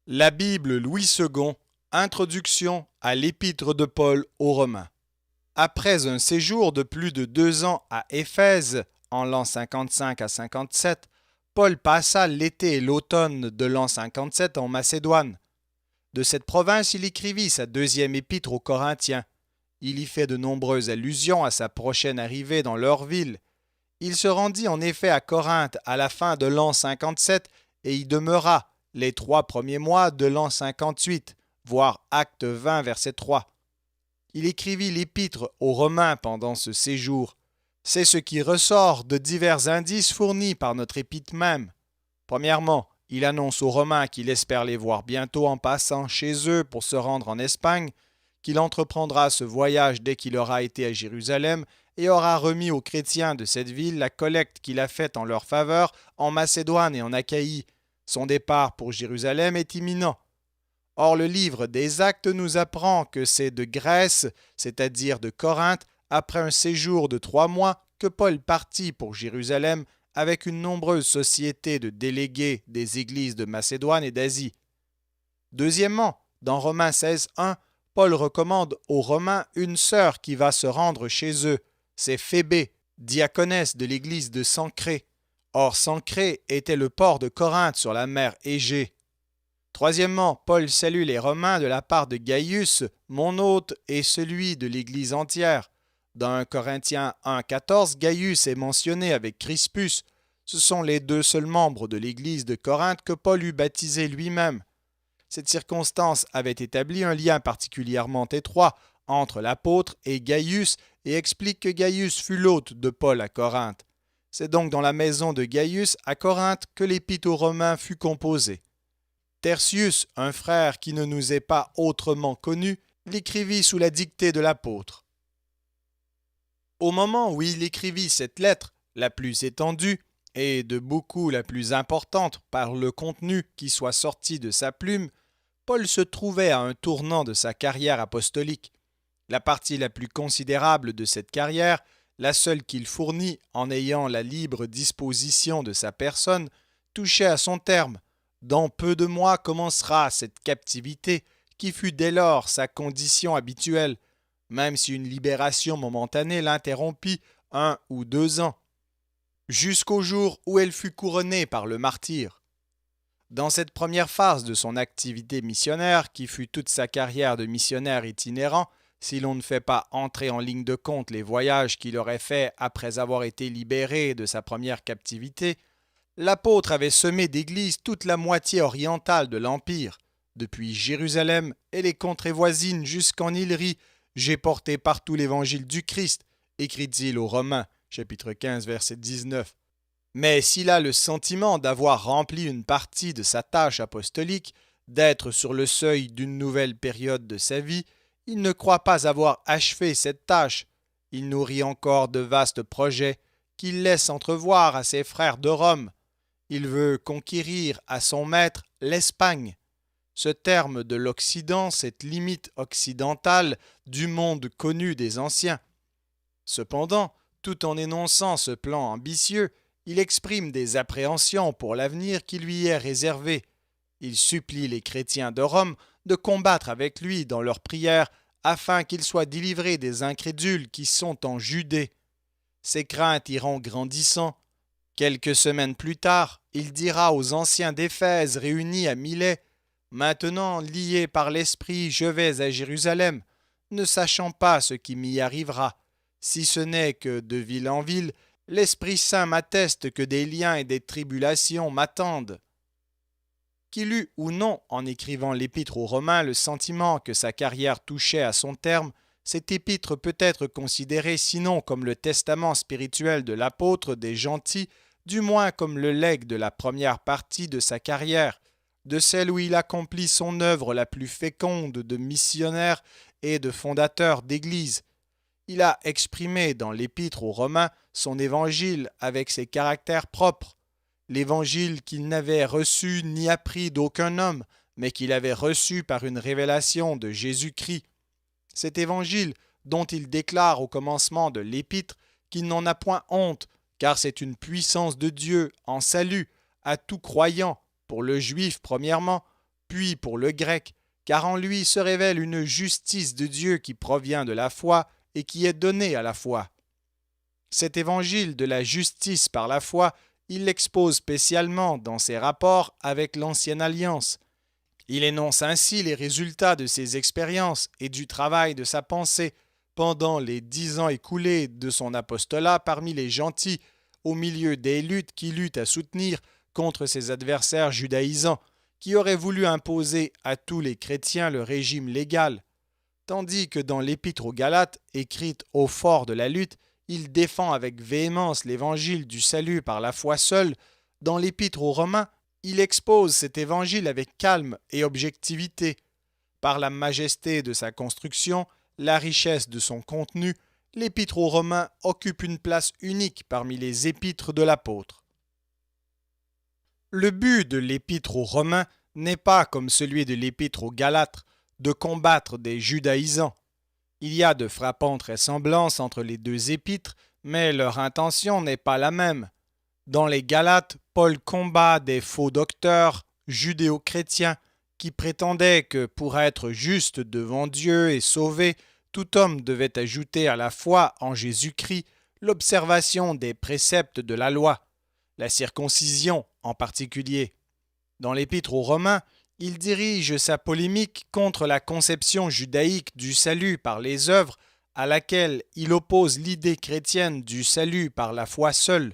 La Bible Louis II, introduction à l'Épître de Paul aux Romains. Après un séjour de plus de 2 ans à Éphèse, en l'an 55 à 57, Paul passa l'été et l'automne de l'an 57 en Macédoine. De cette province, il écrivit sa deuxième épître aux Corinthiens. Il y fait de nombreuses allusions à sa prochaine arrivée dans leur ville. Il se rendit en effet à Corinthe à la fin de l'an 57 et y demeura les 3 premiers mois de l'an 58, voire Acte 20, verset 3. Il écrivit l'épître aux Romains pendant ce séjour. C'est ce qui ressort de divers indices fournis par notre épître même. Premièrement, il annonce aux Romains qu'il espère les voir bientôt en passant chez eux pour se rendre en Espagne, qu'il entreprendra ce voyage dès qu'il aura été à Jérusalem et aura remis aux chrétiens de cette ville la collecte qu'il a faite en leur faveur en Macédoine et en Achaïe. Son départ pour Jérusalem est imminent. Or, le livre des Actes nous apprend que c'est de Grèce, c'est-à-dire de Corinthe, après un séjour de 3 mois, que Paul partit pour Jérusalem avec une nombreuse société de délégués des églises de Macédoine et d'Asie. Deuxièmement, dans Romains 16:1, Paul recommande aux Romains une sœur qui va se rendre chez eux. C'est Phébé, diaconesse de l'église de Sancrée. Or, Sancrée était le port de Corinthe sur la mer Égée. Troisièmement, Paul salue les Romains de la part de Gaius, mon hôte, et celui de l'Église entière. Dans 1 Corinthiens 1,14, Gaius est mentionné avec Crispus. Ce sont les 2 seuls membres de l'Église de Corinthe que Paul eut baptisés lui-même. Cette circonstance avait établi un lien particulièrement étroit entre l'apôtre et Gaius et explique que Gaius fut l'hôte de Paul à Corinthe. C'est donc dans la maison de Gaius à Corinthe que l'épître aux Romains fut composée. Tertius, un frère qui ne nous est pas autrement connu, l'écrivit sous la dictée de l'apôtre. Au moment où il écrivit cette lettre, la plus étendue, et de beaucoup la plus importante par le contenu qui soit sorti de sa plume, Paul se trouvait à un tournant de sa carrière apostolique. La partie la plus considérable de cette carrière, la seule qu'il fournit en ayant la libre disposition de sa personne, touchait à son terme. Dans peu de mois commencera cette captivité qui fut dès lors sa condition habituelle, même si une libération momentanée l'interrompit 1 ou 2 ans, jusqu'au jour où elle fut couronnée par le martyre. Dans cette première phase de son activité missionnaire, qui fut toute sa carrière de missionnaire itinérant, si l'on ne fait pas entrer en ligne de compte les voyages qu'il aurait faits après avoir été libéré de sa première captivité, l'apôtre avait semé d'églises toute la moitié orientale de l'Empire. Depuis Jérusalem et les contrées voisines jusqu'en Illyrie, j'ai porté partout l'évangile du Christ, écrit-il aux Romains, chapitre 15, verset 19. Mais s'il a le sentiment d'avoir rempli une partie de sa tâche apostolique, d'être sur le seuil d'une nouvelle période de sa vie, il ne croit pas avoir achevé cette tâche. Il nourrit encore de vastes projets qu'il laisse entrevoir à ses frères de Rome. Il veut conquérir à son maître l'Espagne. Ce terme de l'Occident, cette limite occidentale du monde connu des anciens. Cependant, tout en énonçant ce plan ambitieux, il exprime des appréhensions pour l'avenir qui lui est réservé. Il supplie les chrétiens de Rome de combattre avec lui dans leurs prières afin qu'il soit délivré des incrédules qui sont en Judée. Ses craintes iront grandissant. Quelques semaines plus tard, il dira aux anciens d'Éphèse réunis à Milet : « Maintenant, lié par l'Esprit, je vais à Jérusalem, ne sachant pas ce qui m'y arrivera. Si ce n'est que de ville en ville, l'Esprit Saint m'atteste que des liens et des tribulations m'attendent. » Qu'il eût ou non, en écrivant l'épître aux Romains, le sentiment que sa carrière touchait à son terme, cet épître peut être considéré sinon comme le testament spirituel de l'apôtre des gentils, du moins comme le legs de la première partie de sa carrière, de celle où il accomplit son œuvre la plus féconde de missionnaire et de fondateur d'Église. Il a exprimé dans l'épître aux Romains son évangile avec ses caractères propres, l'évangile qu'il n'avait reçu ni appris d'aucun homme, mais qu'il avait reçu par une révélation de Jésus-Christ. Cet évangile dont il déclare au commencement de l'épître qu'il n'en a point honte, car c'est une puissance de Dieu en salut à tout croyant, pour le juif premièrement, puis pour le grec, car en lui se révèle une justice de Dieu qui provient de la foi et qui est donnée à la foi. Cet évangile de la justice par la foi, il l'expose spécialement dans ses rapports avec l'Ancienne Alliance. Il énonce ainsi les résultats de ses expériences et du travail de sa pensée pendant les 10 ans écoulés de son apostolat parmi les gentils, au milieu des luttes qu'il eut à soutenir contre ses adversaires judaïsants, qui auraient voulu imposer à tous les chrétiens le régime légal, tandis que dans l'Épître aux Galates, écrite au fort de la lutte, il défend avec véhémence l'évangile du salut par la foi seule. Dans l'Épître aux Romains, il expose cet évangile avec calme et objectivité. Par la majesté de sa construction, la richesse de son contenu, l'Épître aux Romains occupe une place unique parmi les épîtres de l'apôtre. Le but de l'Épître aux Romains n'est pas, comme celui de l'Épître aux Galates, de combattre des judaïsants. Il y a de frappantes ressemblances entre les deux épîtres, mais leur intention n'est pas la même. Dans les Galates, Paul combat des faux docteurs judéo-chrétiens qui prétendaient que pour être juste devant Dieu et sauvé, tout homme devait ajouter à la foi en Jésus-Christ l'observation des préceptes de la loi, la circoncision en particulier. Dans l'Épître aux Romains, il dirige sa polémique contre la conception judaïque du salut par les œuvres à laquelle il oppose l'idée chrétienne du salut par la foi seule.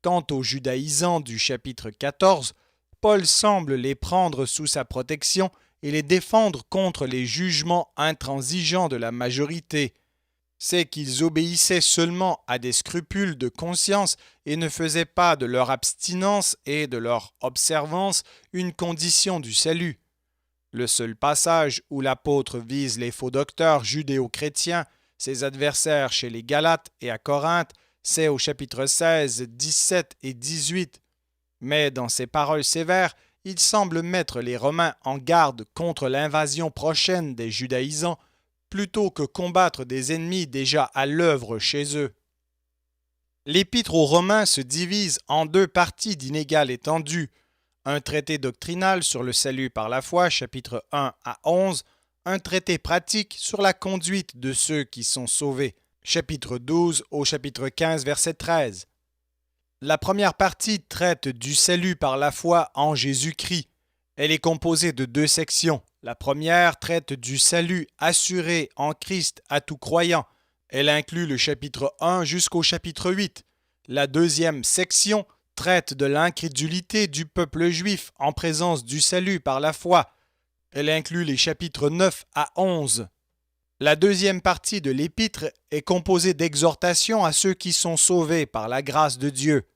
Quant aux judaïsants du chapitre 14, Paul semble les prendre sous sa protection et les défendre contre les jugements intransigeants de la majorité. C'est qu'ils obéissaient seulement à des scrupules de conscience et ne faisaient pas de leur abstinence et de leur observance une condition du salut. Le seul passage où l'apôtre vise les faux docteurs judéo-chrétiens, ses adversaires chez les Galates et à Corinthe, c'est au chapitre 16, 17 et 18. Mais dans ses paroles sévères, il semble mettre les Romains en garde contre l'invasion prochaine des judaïsants, plutôt que combattre des ennemis déjà à l'œuvre chez eux. L'Épître aux Romains se divise en deux parties d'inégale étendue, un traité doctrinal sur le salut par la foi, chapitre 1 à 11, un traité pratique sur la conduite de ceux qui sont sauvés, chapitre 12 au chapitre 15, verset 13. La première partie traite du salut par la foi en Jésus-Christ. Elle est composée de deux sections. La première traite du salut assuré en Christ à tout croyant. Elle inclut le chapitre 1 jusqu'au chapitre 8. La deuxième section traite de l'incrédulité du peuple juif en présence du salut par la foi. Elle inclut les chapitres 9 à 11. La deuxième partie de l'épître est composée d'exhortations à ceux qui sont sauvés par la grâce de Dieu.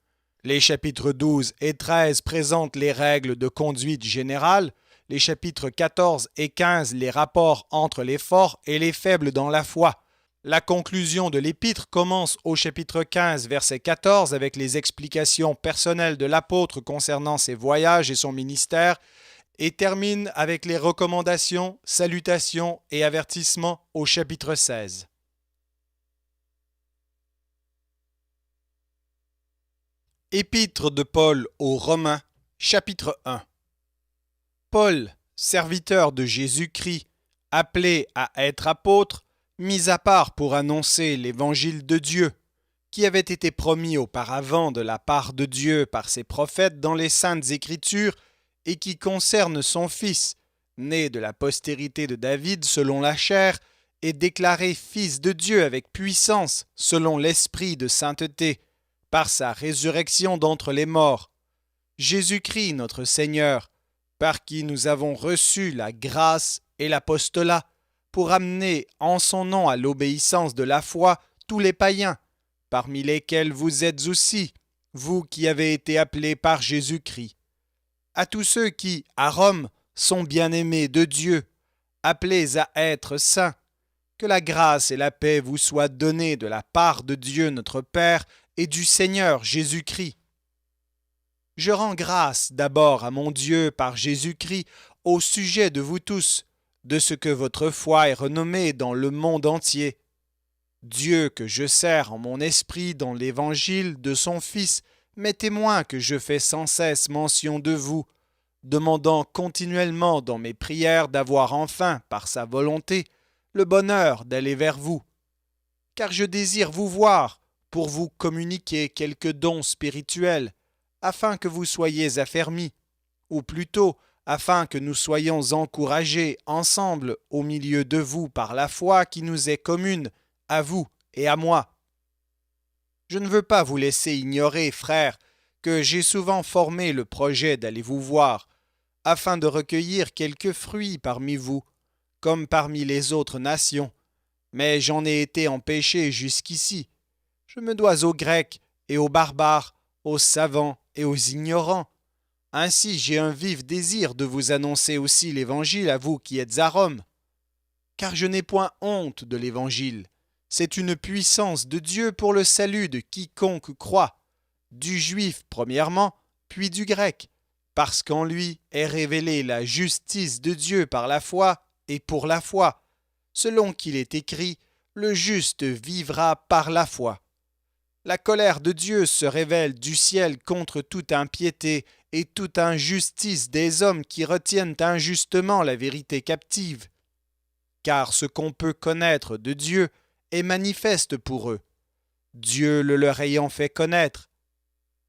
Les chapitres 12 et 13 présentent les règles de conduite générale, les chapitres 14 et 15 les rapports entre les forts et les faibles dans la foi. La conclusion de l'épître commence au chapitre 15, verset 14 avec les explications personnelles de l'apôtre concernant ses voyages et son ministère et termine avec les recommandations, salutations et avertissements au chapitre 16. Épître de Paul aux Romains, chapitre 1. Paul, serviteur de Jésus-Christ, appelé à être apôtre, mis à part pour annoncer l'évangile de Dieu, qui avait été promis auparavant de la part de Dieu par ses prophètes dans les Saintes Écritures et qui concerne son Fils, né de la postérité de David selon la chair, et déclaré Fils de Dieu avec puissance selon l'Esprit de sainteté, par sa résurrection d'entre les morts. Jésus-Christ notre Seigneur, par qui nous avons reçu la grâce et l'apostolat, pour amener en son nom à l'obéissance de la foi tous les païens, parmi lesquels vous êtes aussi, vous qui avez été appelés par Jésus-Christ. À tous ceux qui, à Rome, sont bien-aimés de Dieu, appelés à être saints, que la grâce et la paix vous soient données de la part de Dieu notre Père et du Seigneur Jésus-Christ. Je rends grâce d'abord à mon Dieu par Jésus-Christ au sujet de vous tous, de ce que votre foi est renommée dans le monde entier. Dieu que je sers en mon esprit dans l'évangile de son Fils m'est témoin que je fais sans cesse mention de vous, demandant continuellement dans mes prières d'avoir enfin, par sa volonté, le bonheur d'aller vers vous. Car je désire vous voir pour vous communiquer quelques dons spirituels, afin que vous soyez affermis, ou plutôt afin que nous soyons encouragés ensemble au milieu de vous par la foi qui nous est commune, à vous et à moi. Je ne veux pas vous laisser ignorer, frères, que j'ai souvent formé le projet d'aller vous voir, afin de recueillir quelques fruits parmi vous, comme parmi les autres nations, mais j'en ai été empêché jusqu'ici. Je me dois aux Grecs et aux barbares, aux savants et aux ignorants. Ainsi j'ai un vif désir de vous annoncer aussi l'Évangile à vous qui êtes à Rome. Car je n'ai point honte de l'Évangile. C'est une puissance de Dieu pour le salut de quiconque croit, du juif premièrement, puis du grec, parce qu'en lui est révélée la justice de Dieu par la foi et pour la foi, selon qu'il est écrit, le juste vivra par la foi. La colère de Dieu se révèle du ciel contre toute impiété et toute injustice des hommes qui retiennent injustement la vérité captive. Car ce qu'on peut connaître de Dieu est manifeste pour eux, Dieu le leur ayant fait connaître.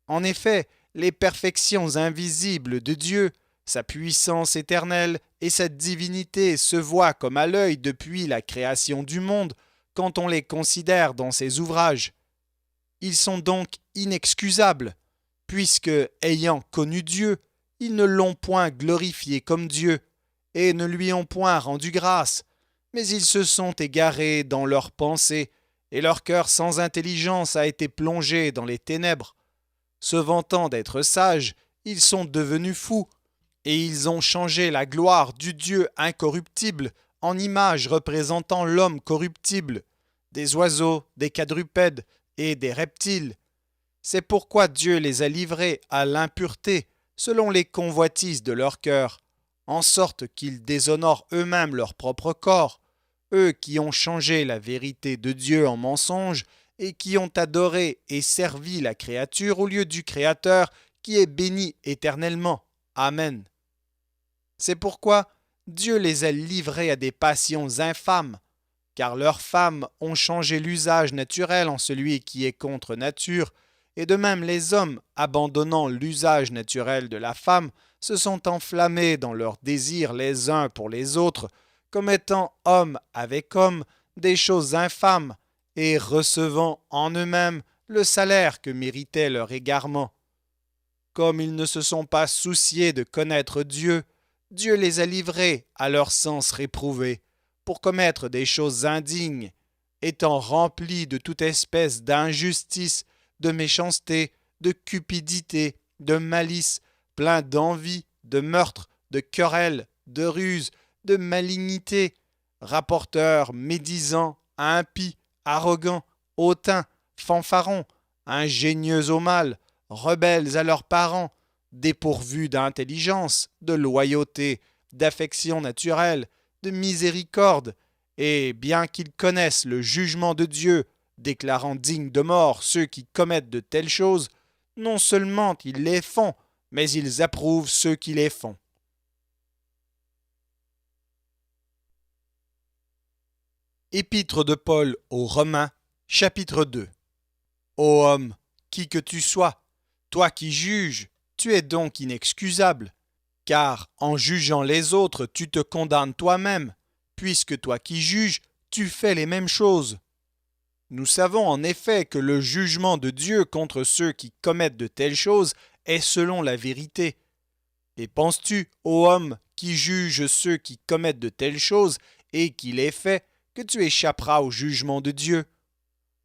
En effet, les perfections invisibles de Dieu, sa puissance éternelle et sa divinité se voient comme à l'œil depuis la création du monde quand on les considère dans ses ouvrages. Ils sont donc inexcusables, puisque, ayant connu Dieu, ils ne l'ont point glorifié comme Dieu, et ne lui ont point rendu grâce, mais ils se sont égarés dans leurs pensées, et leur cœur sans intelligence a été plongé dans les ténèbres. Se vantant d'être sages, ils sont devenus fous, et ils ont changé la gloire du Dieu incorruptible en image représentant l'homme corruptible, des oiseaux, des quadrupèdes et des reptiles. C'est pourquoi Dieu les a livrés à l'impureté, selon les convoitises de leur cœur, en sorte qu'ils déshonorent eux-mêmes leur propre corps, eux qui ont changé la vérité de Dieu en mensonge et qui ont adoré et servi la créature au lieu du Créateur qui est béni éternellement. Amen. C'est pourquoi Dieu les a livrés à des passions infâmes, car leurs femmes ont changé l'usage naturel en celui qui est contre nature, et de même les hommes, abandonnant l'usage naturel de la femme, se sont enflammés dans leurs désirs les uns pour les autres, commettant homme avec homme des choses infâmes, et recevant en eux-mêmes le salaire que méritait leur égarement. Comme ils ne se sont pas souciés de connaître Dieu, Dieu les a livrés à leur sens réprouvé, pour commettre des choses indignes, étant remplis de toute espèce d'injustice, de méchanceté, de cupidité, de malice, pleins d'envie, de meurtre, de querelles, de ruse, de malignité, rapporteurs, médisants, impies, arrogants, hautains, fanfarons, ingénieux au mal, rebelles à leurs parents, dépourvus d'intelligence, de loyauté, d'affection naturelle, de miséricorde, et bien qu'ils connaissent le jugement de Dieu, déclarant dignes de mort ceux qui commettent de telles choses, non seulement ils les font, mais ils approuvent ceux qui les font. Épître de Paul aux Romains, chapitre 2. Ô homme, qui que tu sois, toi qui juges, tu es donc inexcusable, car en jugeant les autres, tu te condamnes toi-même, puisque toi qui juges, tu fais les mêmes choses. Nous savons en effet que le jugement de Dieu contre ceux qui commettent de telles choses est selon la vérité. Et penses-tu, ô homme, qui juge ceux qui commettent de telles choses et qui les fait, que tu échapperas au jugement de Dieu?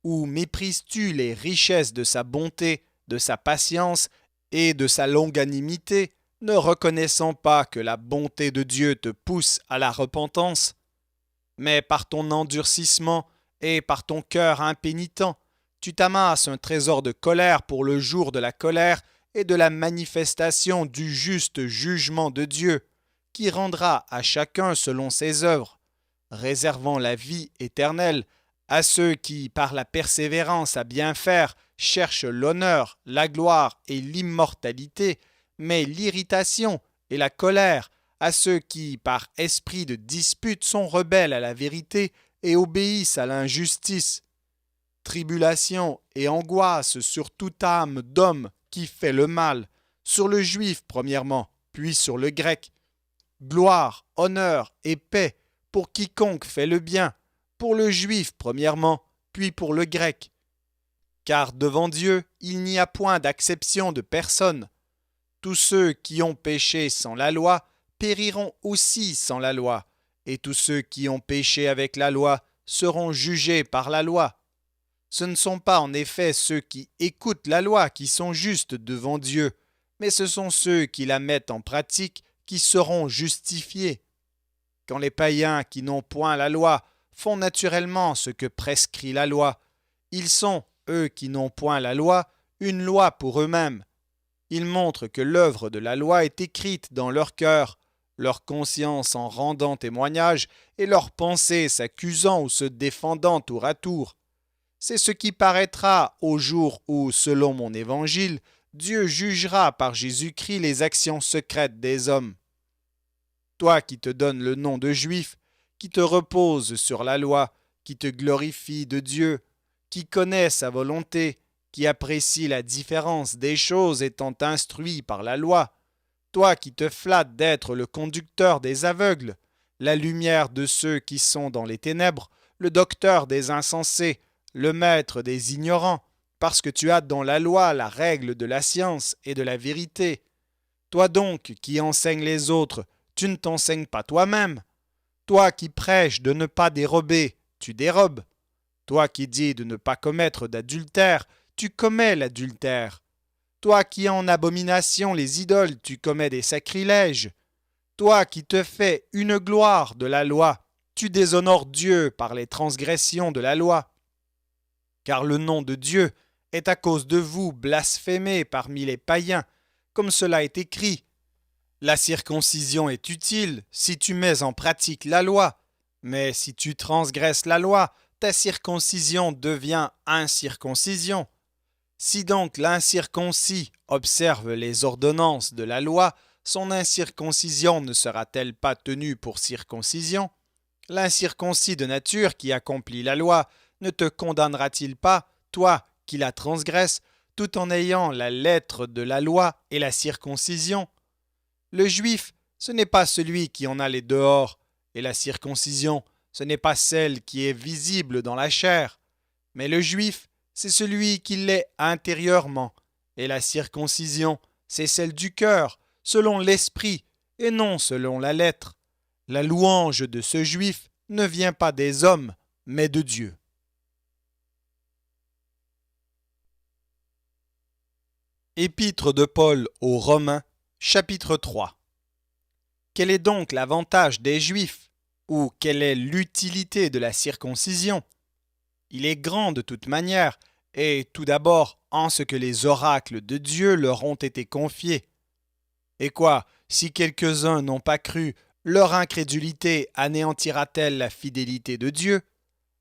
Ou méprises-tu les richesses de sa bonté, de sa patience et de sa longanimité, ne reconnaissant pas que la bonté de Dieu te pousse à la repentance? Mais par ton endurcissement et par ton cœur impénitent, tu t'amasses un trésor de colère pour le jour de la colère et de la manifestation du juste jugement de Dieu, qui rendra à chacun selon ses œuvres, réservant la vie éternelle à ceux qui, par la persévérance à bien faire, cherchent l'honneur, la gloire et l'immortalité, mais l'irritation et la colère à ceux qui, par esprit de dispute, sont rebelles à la vérité et obéissent à l'injustice. Tribulation et angoisse sur toute âme d'homme qui fait le mal, sur le juif premièrement, puis sur le grec. Gloire, honneur et paix pour quiconque fait le bien, pour le juif premièrement, puis pour le grec. Car devant Dieu, il n'y a point d'acception de personne. Tous ceux qui ont péché sans la loi périront aussi sans la loi, et tous ceux qui ont péché avec la loi seront jugés par la loi. Ce ne sont pas en effet ceux qui écoutent la loi qui sont justes devant Dieu, mais ce sont ceux qui la mettent en pratique qui seront justifiés. Quand les païens qui n'ont point la loi font naturellement ce que prescrit la loi, ils sont, eux qui n'ont point la loi, une loi pour eux-mêmes. Ils montrent que l'œuvre de la loi est écrite dans leur cœur, leur conscience en rendant témoignage et leurs pensées s'accusant ou se défendant tour à tour. C'est ce qui paraîtra au jour où, selon mon évangile, Dieu jugera par Jésus-Christ les actions secrètes des hommes. Toi qui te donnes le nom de juif, qui te repose sur la loi, qui te glorifie de Dieu, qui connaît sa volonté, qui apprécie la différence des choses étant instruit par la loi, toi qui te flattes d'être le conducteur des aveugles, la lumière de ceux qui sont dans les ténèbres, le docteur des insensés, le maître des ignorants, parce que tu as dans la loi la règle de la science et de la vérité. Toi donc qui enseignes les autres, tu ne t'enseignes pas toi-même. Toi qui prêches de ne pas dérober, tu dérobes. Toi qui dis de ne pas commettre d'adultère, tu commets l'adultère. Toi qui as en abomination les idoles, tu commets des sacrilèges. Toi qui te fais une gloire de la loi, tu déshonores Dieu par les transgressions de la loi. Car le nom de Dieu est à cause de vous blasphémé parmi les païens, comme cela est écrit. La circoncision est utile si tu mets en pratique la loi, mais si tu transgresses la loi, ta circoncision devient incirconcision. Si donc l'incirconcis observe les ordonnances de la loi, son incirconcision ne sera-t-elle pas tenue pour circoncision? L'incirconcis de nature qui accomplit la loi ne te condamnera-t-il pas, toi qui la transgresses, tout en ayant la lettre de la loi et la circoncision? Le juif, ce n'est pas celui qui en a les dehors, et la circoncision, ce n'est pas celle qui est visible dans la chair, mais le juif, c'est celui qui l'est intérieurement, et la circoncision, c'est celle du cœur, selon l'esprit, et non selon la lettre. La louange de ce juif ne vient pas des hommes, mais de Dieu. Épître de Paul aux Romains, chapitre 3. Quel est donc l'avantage des Juifs, ou quelle est l'utilité de la circoncision? Il est grand de toute manière, et tout d'abord en ce que les oracles de Dieu leur ont été confiés. Et quoi, si quelques-uns n'ont pas cru, leur incrédulité anéantira-t-elle la fidélité de Dieu?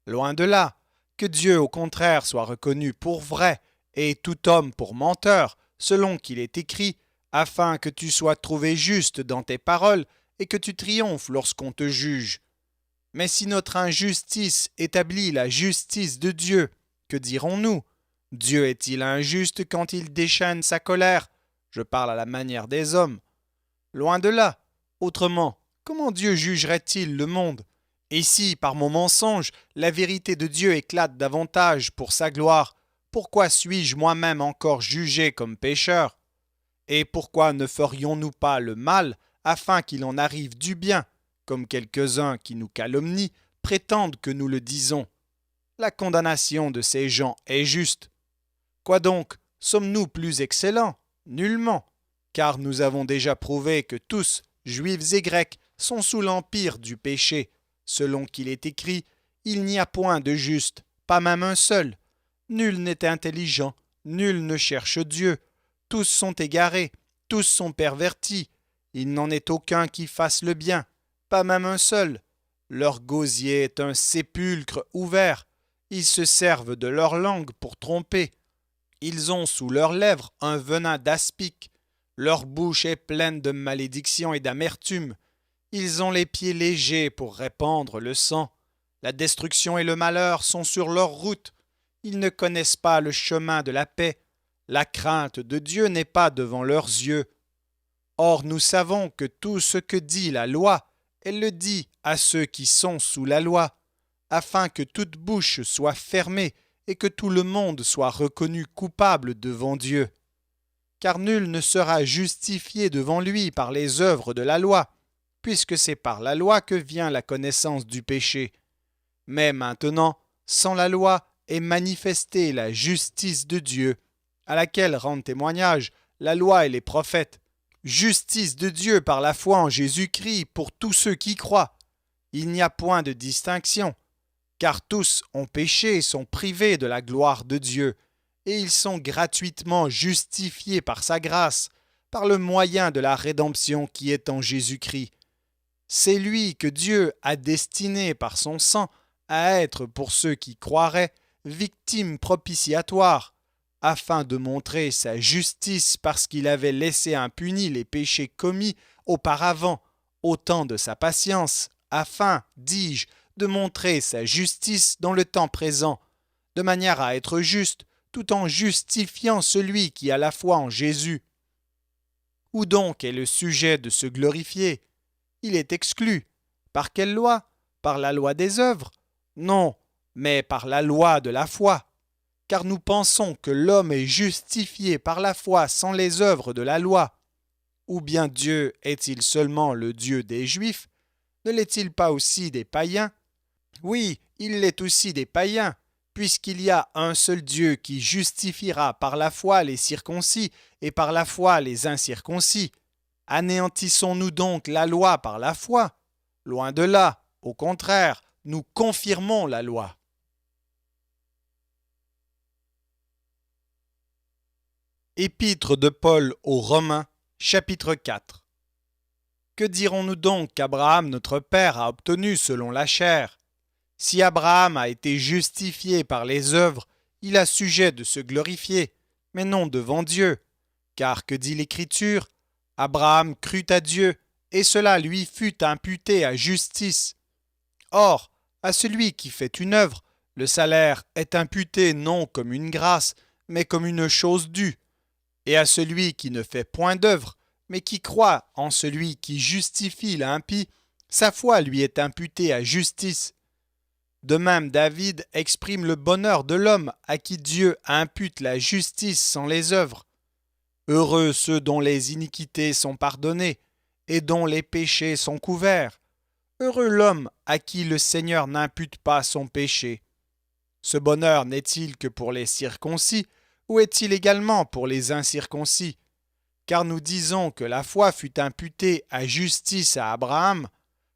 Loin de là, que Dieu au contraire soit reconnu pour vrai, et tout homme pour menteur, selon qu'il est écrit, afin que tu sois trouvé juste dans tes paroles et que tu triomphes lorsqu'on te juge. Mais si notre injustice établit la justice de Dieu, que dirons-nous? Dieu est-il injuste quand il déchaîne sa colère? Je parle à la manière des hommes. Loin de là. Autrement, comment Dieu jugerait-il le monde? Et si, par mon mensonge, la vérité de Dieu éclate davantage pour sa gloire, pourquoi suis-je moi-même encore jugé comme pécheur? Et pourquoi ne ferions-nous pas le mal afin qu'il en arrive du bien, comme quelques-uns qui nous calomnient prétendent que nous le disons? La condamnation de ces gens est juste. Quoi donc, sommes-nous plus excellents? Nullement, car nous avons déjà prouvé que tous, juifs et grecs, sont sous l'empire du péché. Selon qu'il est écrit, il n'y a point de juste, pas même un seul. Nul n'est intelligent, nul ne cherche Dieu. Tous sont égarés, tous sont pervertis. Il n'en est aucun qui fasse le bien, pas même un seul. Leur gosier est un sépulcre ouvert. Ils se servent de leur langue pour tromper. Ils ont sous leurs lèvres un venin d'aspic. Leur bouche est pleine de malédiction et d'amertume. Ils ont les pieds légers pour répandre le sang. La destruction et le malheur sont sur leur route. Ils ne connaissent pas le chemin de la paix. La crainte de Dieu n'est pas devant leurs yeux. Or nous savons que tout ce que dit la loi, elle le dit à ceux qui sont sous la loi, afin que toute bouche soit fermée et que tout le monde soit reconnu coupable devant Dieu. Car nul ne sera justifié devant lui par les œuvres de la loi, puisque c'est par la loi que vient la connaissance du péché. Mais maintenant, sans la loi, est manifestée la justice de Dieu, à laquelle rendent témoignage la loi et les prophètes. Justice de Dieu par la foi en Jésus-Christ pour tous ceux qui croient. Il n'y a point de distinction, car tous ont péché et sont privés de la gloire de Dieu, et ils sont gratuitement justifiés par sa grâce, par le moyen de la rédemption qui est en Jésus-Christ. C'est lui que Dieu a destiné par son sang à être pour ceux qui croiraient victime propitiatoire, afin de montrer sa justice parce qu'il avait laissé impunis les péchés commis auparavant, au temps de sa patience, afin, dis-je, de montrer sa justice dans le temps présent, de manière à être juste, tout en justifiant celui qui a la foi en Jésus. Où donc est le sujet de se glorifier? Il est exclu. Par quelle loi? Par la loi des œuvres? Non, mais par la loi de la foi. Car nous pensons que l'homme est justifié par la foi sans les œuvres de la loi. Ou bien Dieu est-il seulement le Dieu des Juifs? Ne l'est-il pas aussi des païens? Oui, il l'est aussi des païens, puisqu'il y a un seul Dieu qui justifiera par la foi les circoncis et par la foi les incirconcis. Anéantissons-nous donc la loi par la foi? Loin de là, au contraire, nous confirmons la loi. Épître de Paul aux Romains, chapitre 4. Que dirons-nous donc qu'Abraham notre père a obtenu selon la chair? Si Abraham a été justifié par les œuvres, il a sujet de se glorifier, mais non devant Dieu. Car que dit l'Écriture? Abraham crut à Dieu, et cela lui fut imputé à justice. Or, à celui qui fait une œuvre, le salaire est imputé non comme une grâce, mais comme une chose due. Et à celui qui ne fait point d'œuvre, mais qui croit en celui qui justifie l'impie, sa foi lui est imputée à justice. De même, David exprime le bonheur de l'homme à qui Dieu impute la justice sans les œuvres. Heureux ceux dont les iniquités sont pardonnées et dont les péchés sont couverts. Heureux l'homme à qui le Seigneur n'impute pas son péché. Ce bonheur n'est-il que pour les circoncis, ou est-il également pour les incirconcis? Car nous disons que la foi fut imputée à justice à Abraham.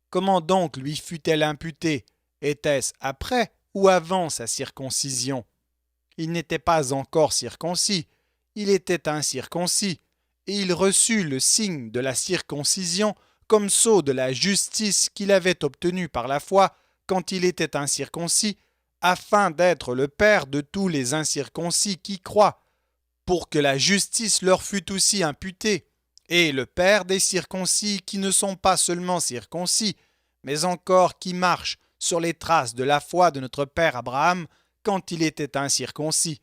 Comment donc lui fut-elle imputée? Était-ce après ou avant sa circoncision? Il n'était pas encore circoncis, il était incirconcis, et il reçut le signe de la circoncision comme sceau de la justice qu'il avait obtenue par la foi quand il était incirconcis, afin d'être le père de tous les incirconcis qui croient, pour que la justice leur fût aussi imputée, et le père des circoncis qui ne sont pas seulement circoncis, mais encore qui marchent sur les traces de la foi de notre père Abraham quand il était incirconcis.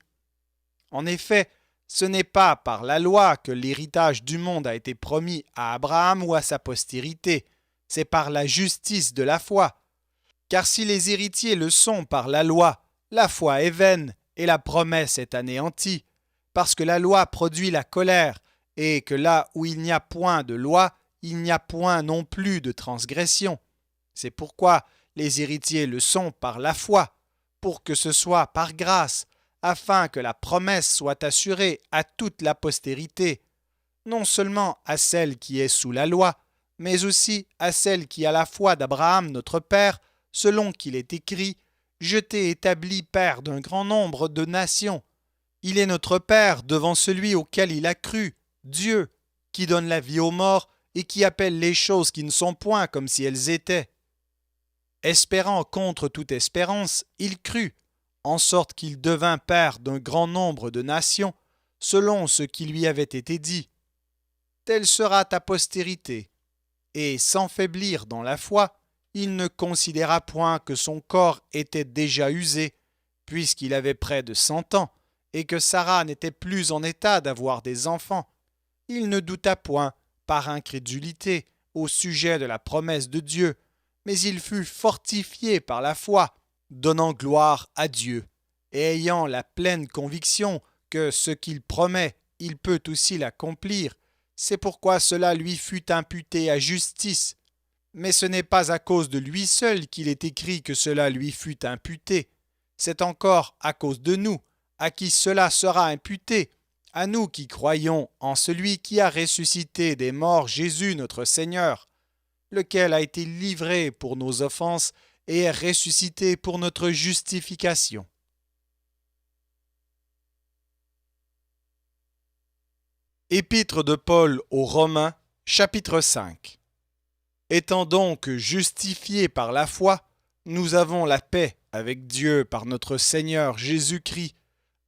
En effet, ce n'est pas par la loi que l'héritage du monde a été promis à Abraham ou à sa postérité, c'est par la justice de la foi. Car si les héritiers le sont par la foi est vaine et la promesse est anéantie, parce que la loi produit la colère, et que là où il n'y a point de loi, il n'y a point non plus de transgression. C'est pourquoi les héritiers le sont par la foi, pour que ce soit par grâce, afin que la promesse soit assurée à toute la postérité, non seulement à celle qui est sous la loi, mais aussi à celle qui a la foi d'Abraham notre Père, selon qu'il est écrit « Je t'ai établi Père d'un grand nombre de nations ». Il est notre Père devant celui auquel il a cru, Dieu, qui donne la vie aux morts et qui appelle les choses qui ne sont point comme si elles étaient. Espérant contre toute espérance, il crut, en sorte qu'il devint père d'un grand nombre de nations, selon ce qui lui avait été dit. telle sera ta postérité. Et sans faiblir dans la foi, il ne considéra point que son corps était déjà usé, puisqu'il avait près de 100 ans, et que Sarah n'était plus en état d'avoir des enfants. Il ne douta point, par incrédulité, au sujet de la promesse de Dieu, mais il fut fortifié par la foi, donnant gloire à Dieu, et ayant la pleine conviction que ce qu'il promet, il peut aussi l'accomplir. C'est pourquoi cela lui fut imputé à justice. Mais ce n'est pas à cause de lui seul qu'il est écrit que cela lui fut imputé. C'est encore à cause de nous, à qui cela sera imputé, à nous qui croyons en celui qui a ressuscité des morts Jésus notre Seigneur, lequel a été livré pour nos offenses et est ressuscité pour notre justification. Épître de Paul aux Romains, chapitre 5. Étant donc justifiés par la foi, nous avons la paix avec Dieu par notre Seigneur Jésus-Christ,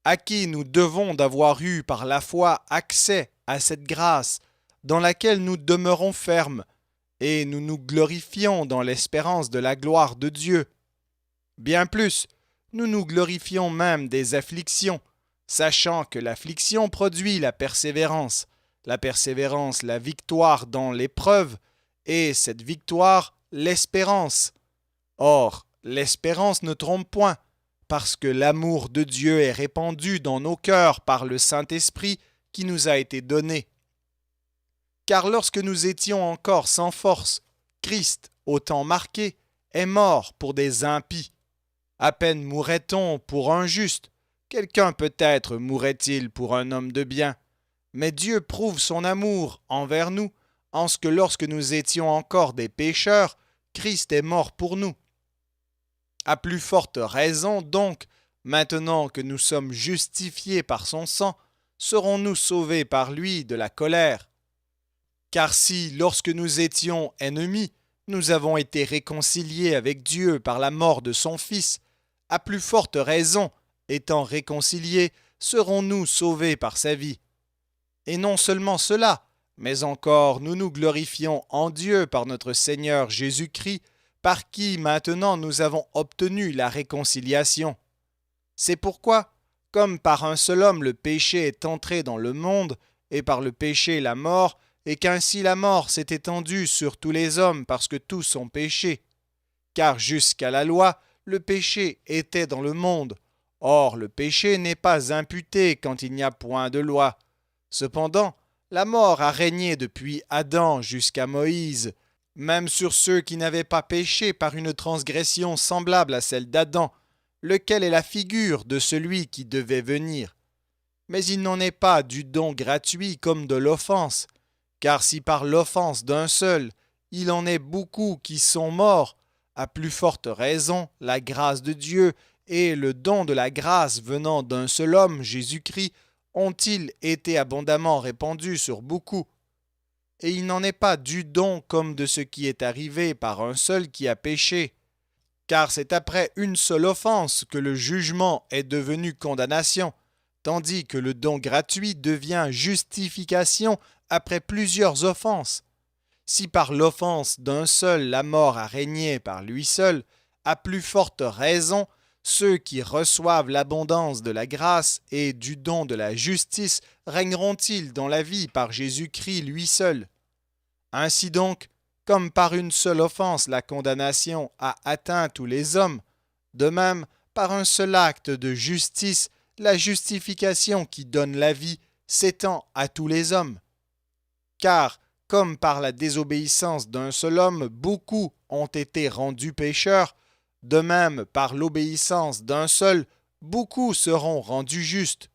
à qui nous devons d'avoir eu par la foi accès à cette grâce dans laquelle nous demeurons fermes, et nous nous glorifions dans l'espérance de la gloire de Dieu. Bien plus, nous nous glorifions même des afflictions, sachant que l'affliction produit la persévérance la victoire dans l'épreuve, et cette victoire l'espérance. Or, l'espérance ne trompe point, parce que l'amour de Dieu est répandu dans nos cœurs par le Saint-Esprit qui nous a été donné. Car lorsque nous étions encore sans force, Christ, au temps marqué, est mort pour des impies. À peine mourrait-on pour un juste, quelqu'un peut-être mourrait-il pour un homme de bien. Mais Dieu prouve son amour envers nous, en ce que lorsque nous étions encore des pécheurs, Christ est mort pour nous. À plus forte raison donc, maintenant que nous sommes justifiés par son sang, serons-nous sauvés par lui de la colère. Car si, lorsque nous étions ennemis, nous avons été réconciliés avec Dieu par la mort de son Fils, à plus forte raison, étant réconciliés, serons-nous sauvés par sa vie. Et non seulement cela, mais encore nous nous glorifions en Dieu par notre Seigneur Jésus-Christ, par qui maintenant nous avons obtenu la réconciliation. C'est pourquoi, comme par un seul homme le péché est entré dans le monde, et par le péché la mort, et qu'ainsi la mort s'est étendue sur tous les hommes parce que tous ont péché. Car jusqu'à la loi, le péché était dans le monde. Or, le péché n'est pas imputé quand il n'y a point de loi. Cependant, la mort a régné depuis Adam jusqu'à Moïse, même sur ceux qui n'avaient pas péché par une transgression semblable à celle d'Adam, lequel est la figure de celui qui devait venir. Mais il n'en est pas du don gratuit comme de l'offense, car si par l'offense d'un seul, il en est beaucoup qui sont morts, à plus forte raison, la grâce de Dieu et le don de la grâce venant d'un seul homme, Jésus-Christ, ont-ils été abondamment répandus sur beaucoup. Et il n'en est pas du don comme de ce qui est arrivé par un seul qui a péché. Car c'est après une seule offense que le jugement est devenu condamnation, tandis que le don gratuit devient justification après plusieurs offenses. Si par l'offense d'un seul la mort a régné par lui seul, à plus forte raison, ceux qui reçoivent l'abondance de la grâce et du don de la justice régneront-ils dans la vie par Jésus-Christ lui seul. Ainsi donc, comme par une seule offense la condamnation a atteint tous les hommes, de même, par un seul acte de justice, la justification qui donne la vie s'étend à tous les hommes. Car, comme par la désobéissance d'un seul homme, beaucoup ont été rendus pécheurs, de même, par l'obéissance d'un seul, beaucoup seront rendus justes.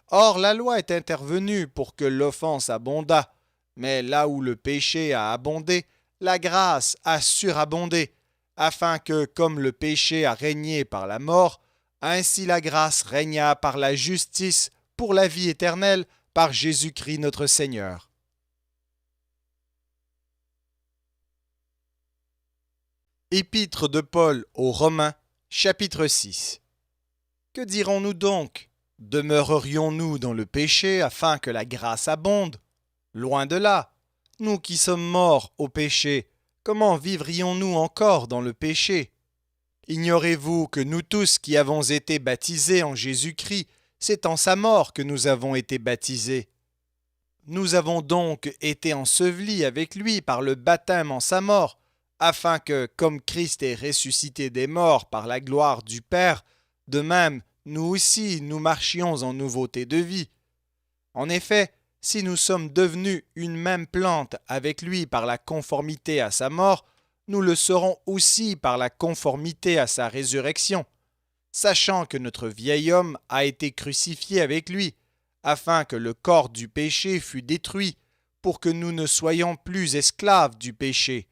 Or, la loi est intervenue pour que l'offense abondât, mais là où le péché a abondé, la grâce a surabondé, afin que, comme le péché a régné par la mort, ainsi la grâce régna par la justice pour la vie éternelle par Jésus-Christ notre Seigneur. Épître de Paul aux Romains, chapitre 6. Que dirons-nous donc? Demeurerions-nous dans le péché afin que la grâce abonde? Loin de là. Nous qui sommes morts au péché, comment vivrions-nous encore dans le péché? Ignorez-vous que nous tous qui avons été baptisés en Jésus-Christ, c'est en sa mort que nous avons été baptisés. Nous avons donc été ensevelis avec lui par le baptême en sa mort, afin que, comme Christ est ressuscité des morts par la gloire du Père, de même, nous aussi, nous marchions en nouveauté de vie. En effet, si nous sommes devenus une même plante avec lui par la conformité à sa mort, nous le serons aussi par la conformité à sa résurrection, sachant que notre vieil homme a été crucifié avec lui, afin que le corps du péché fût détruit, pour que nous ne soyons plus esclaves du péché.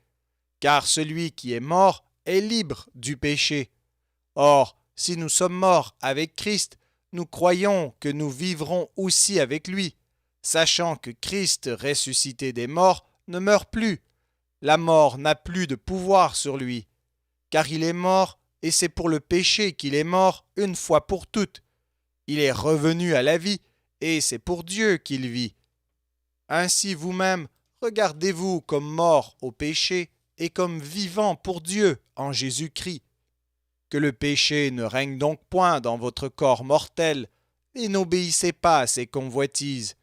Car celui qui est mort est libre du péché. Or, si nous sommes morts avec Christ, nous croyons que nous vivrons aussi avec lui, sachant que Christ, ressuscité des morts, ne meurt plus. La mort n'a plus de pouvoir sur lui, car il est mort, et c'est pour le péché qu'il est mort une fois pour toutes. Il est revenu à la vie, et c'est pour Dieu qu'il vit. Ainsi vous-même, regardez-vous comme morts au péché et comme vivants pour Dieu en Jésus-Christ. Que le péché ne règne donc point dans votre corps mortel, et n'obéissez pas à ses convoitises.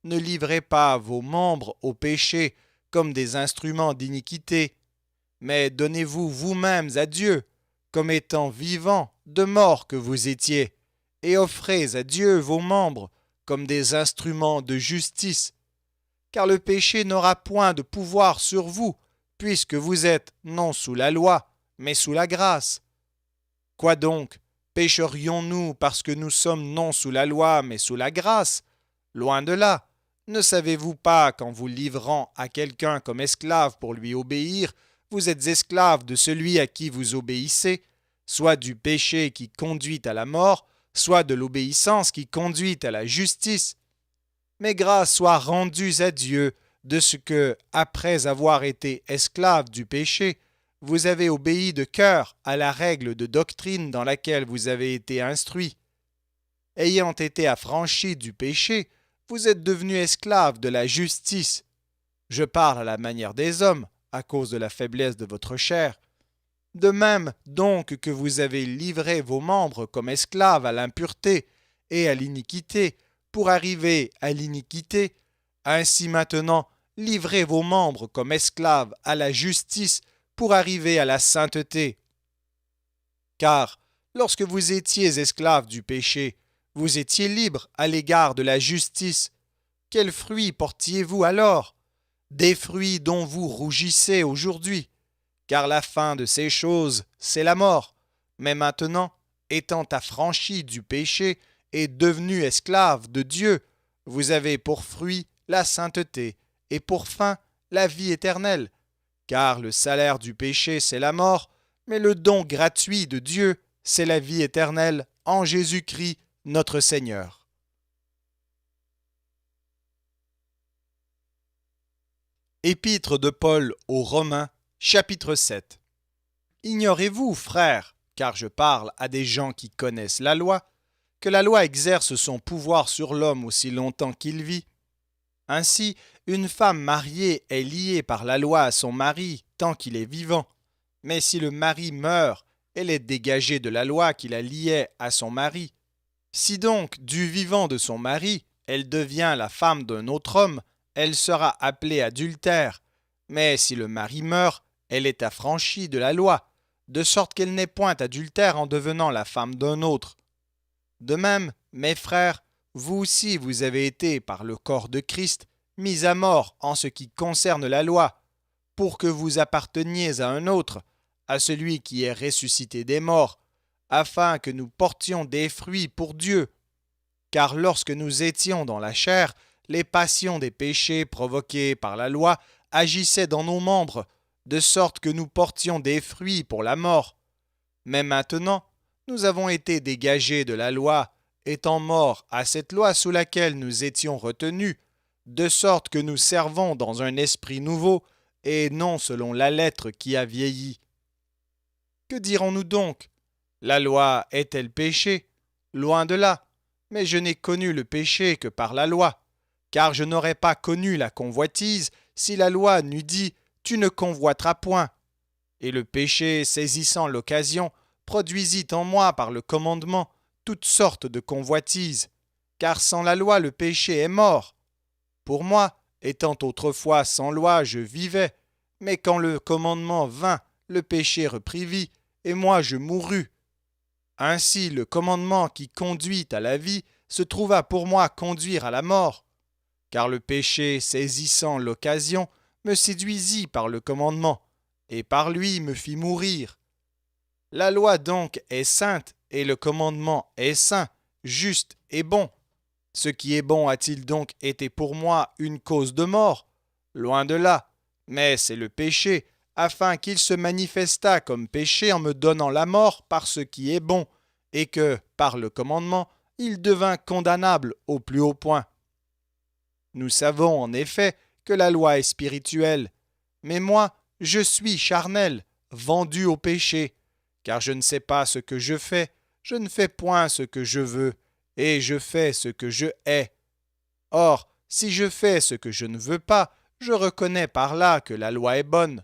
Ne livrez pas vos membres au péché comme des instruments d'iniquité, mais donnez-vous vous-mêmes à Dieu, comme étant vivants de mort que vous étiez, et offrez à Dieu vos membres comme des instruments de justice. Car le péché n'aura point de pouvoir sur vous, puisque vous êtes non sous la loi, mais sous la grâce. Quoi donc? Pécherions-nous parce que nous sommes non sous la loi, mais sous la grâce? Loin de là. Ne savez-vous pas qu'en vous livrant à quelqu'un comme esclave pour lui obéir, vous êtes esclave de celui à qui vous obéissez, soit du péché qui conduit à la mort, soit de l'obéissance qui conduit à la justice? Mais grâce soit rendue à Dieu de ce que, après avoir été esclave du péché, vous avez obéi de cœur à la règle de doctrine dans laquelle vous avez été instruits. Ayant été affranchis du péché, vous êtes devenus esclaves de la justice. Je parle à la manière des hommes, à cause de la faiblesse de votre chair. De même donc que vous avez livré vos membres comme esclaves à l'impureté et à l'iniquité, pour arriver à l'iniquité, ainsi maintenant livrez vos membres comme esclaves à la justice, pour arriver à la sainteté. Car, lorsque vous étiez esclaves du péché, vous étiez libres à l'égard de la justice. Quels fruits portiez-vous alors? Des fruits dont vous rougissez aujourd'hui. Car la fin de ces choses, c'est la mort. Mais maintenant, étant affranchis du péché et devenus esclaves de Dieu, vous avez pour fruit la sainteté et pour fin la vie éternelle. Car le salaire du péché, c'est la mort, mais le don gratuit de Dieu, c'est la vie éternelle en Jésus-Christ, notre Seigneur. Épître de Paul aux Romains, chapitre 7. Ignorez-vous, frères, car je parle à des gens qui connaissent la loi, que la loi exerce son pouvoir sur l'homme aussi longtemps qu'il vit? Ainsi, une femme mariée est liée par la loi à son mari tant qu'il est vivant. Mais si le mari meurt, elle est dégagée de la loi qui la liait à son mari. Si donc, du vivant de son mari, elle devient la femme d'un autre homme, elle sera appelée adultère. Mais si le mari meurt, elle est affranchie de la loi, de sorte qu'elle n'est point adultère en devenant la femme d'un autre. De même, mes frères, vous aussi vous avez été, par le corps de Christ, mis à mort en ce qui concerne la loi, pour que vous apparteniez à un autre, à celui qui est ressuscité des morts, afin que nous portions des fruits pour Dieu. Car lorsque nous étions dans la chair, les passions des péchés provoqués par la loi agissaient dans nos membres, de sorte que nous portions des fruits pour la mort. Mais maintenant, nous avons été dégagés de la loi, étant morts à cette loi sous laquelle nous étions retenus, de sorte que nous servons dans un esprit nouveau, et non selon la lettre qui a vieilli. Que dirons-nous donc? La loi est-elle péché? Loin de là. Mais je n'ai connu le péché que par la loi, car je n'aurais pas connu la convoitise si la loi n'eût dit « Tu ne convoiteras point ». Et le péché, saisissant l'occasion, produisit en moi par le commandement toutes sortes de convoitises, car sans la loi le péché est mort. Pour moi, étant autrefois sans loi, je vivais, mais quand le commandement vint, le péché reprit vie, et moi je mourus. Ainsi le commandement qui conduit à la vie se trouva pour moi conduire à la mort, car le péché, saisissant l'occasion, me séduisit par le commandement, et par lui me fit mourir. La loi donc est sainte, et le commandement est saint, juste et bon. Ce qui est bon a-t-il donc été pour moi une cause de mort? Loin de là, mais c'est le péché, afin qu'il se manifestât comme péché en me donnant la mort par ce qui est bon, et que, par le commandement, il devint condamnable au plus haut point. Nous savons en effet que la loi est spirituelle, mais moi, je suis charnel, vendu au péché, car je ne sais pas ce que je fais, je ne fais point ce que je veux, et je fais ce que je hais. Or, si je fais ce que je ne veux pas, je reconnais par là que la loi est bonne.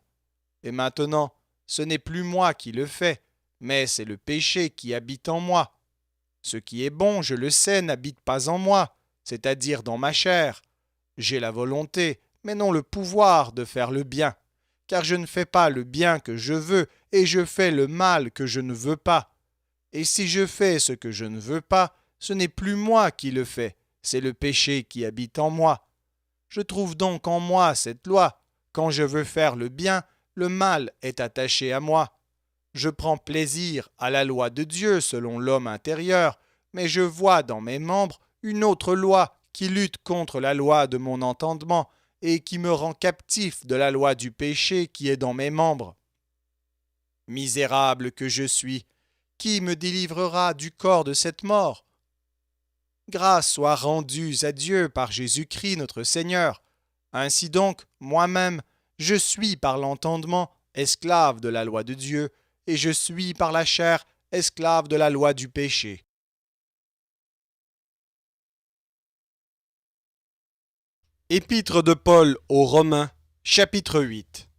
Et maintenant, ce n'est plus moi qui le fais, mais c'est le péché qui habite en moi. Ce qui est bon, je le sais, n'habite pas en moi, c'est-à-dire dans ma chair. J'ai la volonté, mais non le pouvoir de faire le bien, car je ne fais pas le bien que je veux, et je fais le mal que je ne veux pas. Et si je fais ce que je ne veux pas, ce n'est plus moi qui le fais, c'est le péché qui habite en moi. Je trouve donc en moi cette loi. Quand je veux faire le bien, le mal est attaché à moi. Je prends plaisir à la loi de Dieu selon l'homme intérieur, mais je vois dans mes membres une autre loi qui lutte contre la loi de mon entendement et qui me rend captif de la loi du péché qui est dans mes membres. Misérable que je suis, qui me délivrera du corps de cette mort? Grâce soit rendue à Dieu par Jésus-Christ notre Seigneur. Ainsi donc, moi-même, je suis par l'entendement esclave de la loi de Dieu, et je suis par la chair esclave de la loi du péché. Épître de Paul aux Romains, chapitre 8.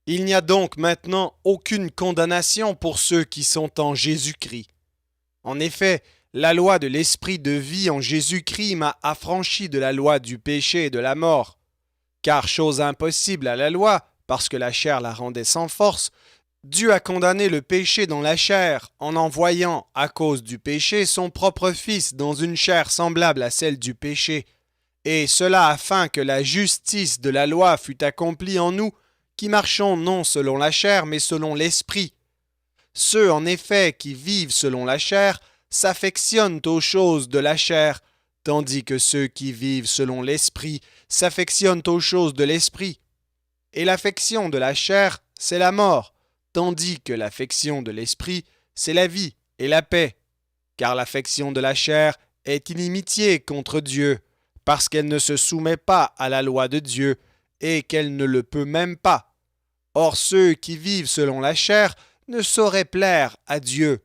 Il n'y a donc maintenant aucune condamnation pour ceux qui sont en Jésus-Christ. En effet, la loi de l'esprit de vie en Jésus-Christ m'a affranchi de la loi du péché et de la mort. Car chose impossible à la loi, parce que la chair la rendait sans force, Dieu a condamné le péché dans la chair en envoyant, à cause du péché, son propre Fils dans une chair semblable à celle du péché, et cela afin que la justice de la loi fût accomplie en nous, qui marchons non selon la chair, mais selon l'esprit. Ceux, en effet, qui vivent selon la chair, s'affectionnent aux choses de la chair, tandis que ceux qui vivent selon l'esprit s'affectionnent aux choses de l'esprit. Et l'affection de la chair, c'est la mort, tandis que l'affection de l'esprit, c'est la vie et la paix. Car l'affection de la chair est inimitié contre Dieu, parce qu'elle ne se soumet pas à la loi de Dieu, et qu'elle ne le peut même pas. Or ceux qui vivent selon la chair ne sauraient plaire à Dieu.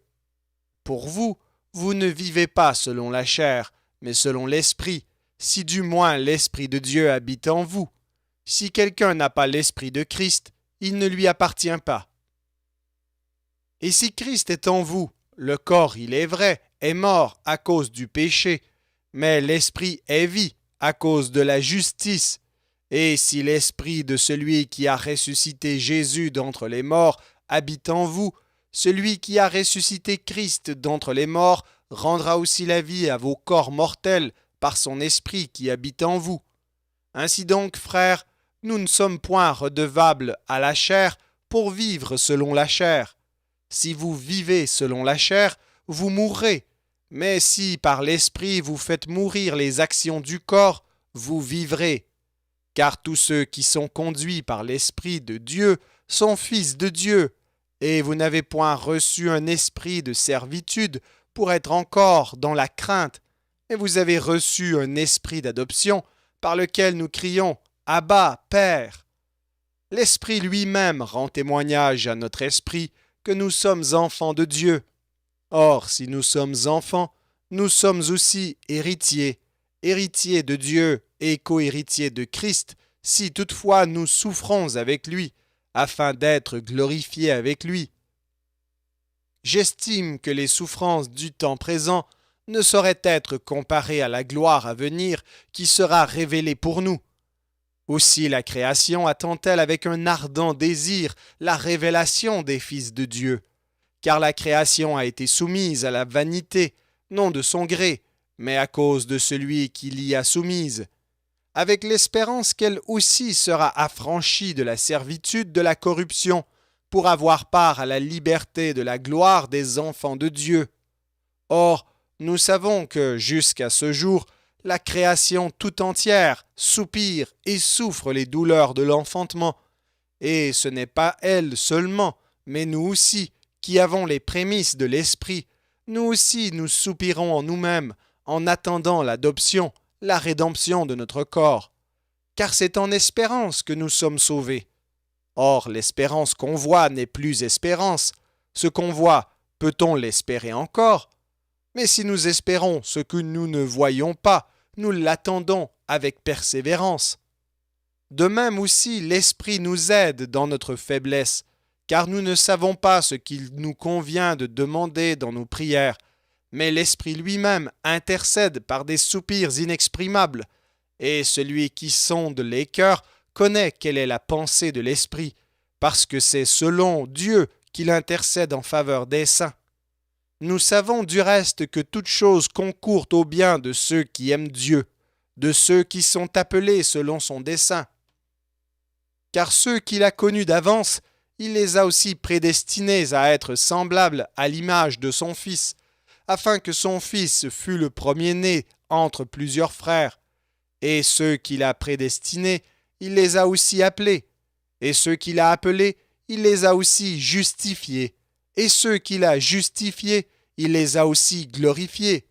Pour vous, vous ne vivez pas selon la chair, mais selon l'esprit, si du moins l'esprit de Dieu habite en vous. Si quelqu'un n'a pas l'esprit de Christ, il ne lui appartient pas. Et si Christ est en vous, le corps, il est vrai, est mort à cause du péché, mais l'esprit est vie à cause de la justice. Et si l'esprit de celui qui a ressuscité Jésus d'entre les morts habite en vous, celui qui a ressuscité Christ d'entre les morts rendra aussi la vie à vos corps mortels par son esprit qui habite en vous. Ainsi donc, frères, nous ne sommes point redevables à la chair pour vivre selon la chair. Si vous vivez selon la chair, vous mourrez. Mais si par l'esprit vous faites mourir les actions du corps, vous vivrez. Car tous ceux qui sont conduits par l'esprit de Dieu sont fils de Dieu. Et vous n'avez point reçu un esprit de servitude pour être encore dans la crainte, mais vous avez reçu un esprit d'adoption par lequel nous crions « Abba, Père ». L'Esprit lui-même rend témoignage à notre esprit que nous sommes enfants de Dieu. Or, si nous sommes enfants, nous sommes aussi héritiers, héritiers de Dieu et co-héritiers de Christ, si toutefois nous souffrons avec lui, afin d'être glorifiés avec lui. J'estime que les souffrances du temps présent ne sauraient être comparées à la gloire à venir qui sera révélée pour nous. Aussi la création attend-elle avec un ardent désir la révélation des fils de Dieu, car la création a été soumise à la vanité, non de son gré, mais à cause de celui qui l'y a soumise, avec l'espérance qu'elle aussi sera affranchie de la servitude de la corruption, pour avoir part à la liberté de la gloire des enfants de Dieu. Or, nous savons que, jusqu'à ce jour, la création tout entière soupire et souffre les douleurs de l'enfantement, et ce n'est pas elle seulement, mais nous aussi, qui avons les prémices de l'Esprit, nous aussi nous soupirons en nous-mêmes, en attendant l'adoption, la rédemption de notre corps. Car c'est en espérance que nous sommes sauvés. Or, l'espérance qu'on voit n'est plus espérance. Ce qu'on voit, peut-on l'espérer encore? Mais si nous espérons ce que nous ne voyons pas, nous l'attendons avec persévérance. De même aussi, l'Esprit nous aide dans notre faiblesse, car nous ne savons pas ce qu'il nous convient de demander dans nos prières, mais l'Esprit lui-même intercède par des soupirs inexprimables, et celui qui sonde les cœurs connaît quelle est la pensée de l'Esprit, parce que c'est selon Dieu qu'il intercède en faveur des saints. Nous savons du reste que toute chose concourt au bien de ceux qui aiment Dieu, de ceux qui sont appelés selon son dessein. Car ceux qu'il a connus d'avance, il les a aussi prédestinés à être semblables à l'image de son Fils, afin que son Fils fût le premier-né entre plusieurs frères. Et ceux qu'il a prédestinés, il les a aussi appelés. Et ceux qu'il a appelés, il les a aussi justifiés. Et ceux qu'il a justifiés, il les a aussi glorifiés.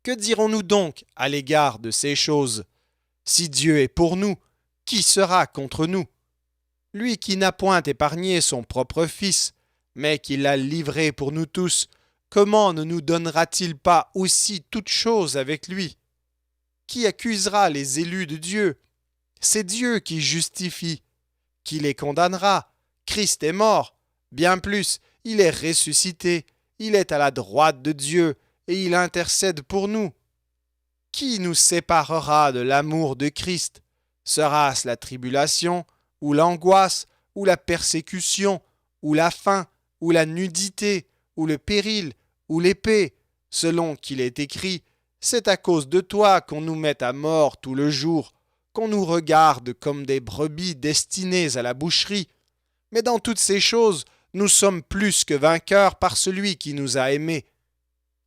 Que dirons-nous donc à l'égard de ces choses? Si Dieu est pour nous, qui sera contre nous? Lui qui n'a point épargné son propre Fils, mais qui l'a livré pour nous tous, comment ne nous donnera-t-il pas aussi toutes choses avec lui? Qui accusera les élus de Dieu? C'est Dieu qui justifie. Qui les condamnera? Christ est mort. Bien plus, il est ressuscité. Il est à la droite de Dieu et il intercède pour nous. Qui nous séparera de l'amour de Christ? Sera-ce la tribulation, ou l'angoisse, ou la persécution, ou la faim, ou la nudité, ou le péril, ou l'épée? Selon qu'il est écrit, c'est à cause de toi qu'on nous met à mort tout le jour, qu'on nous regarde comme des brebis destinées à la boucherie. Mais dans toutes ces choses, nous sommes plus que vainqueurs par celui qui nous a aimés.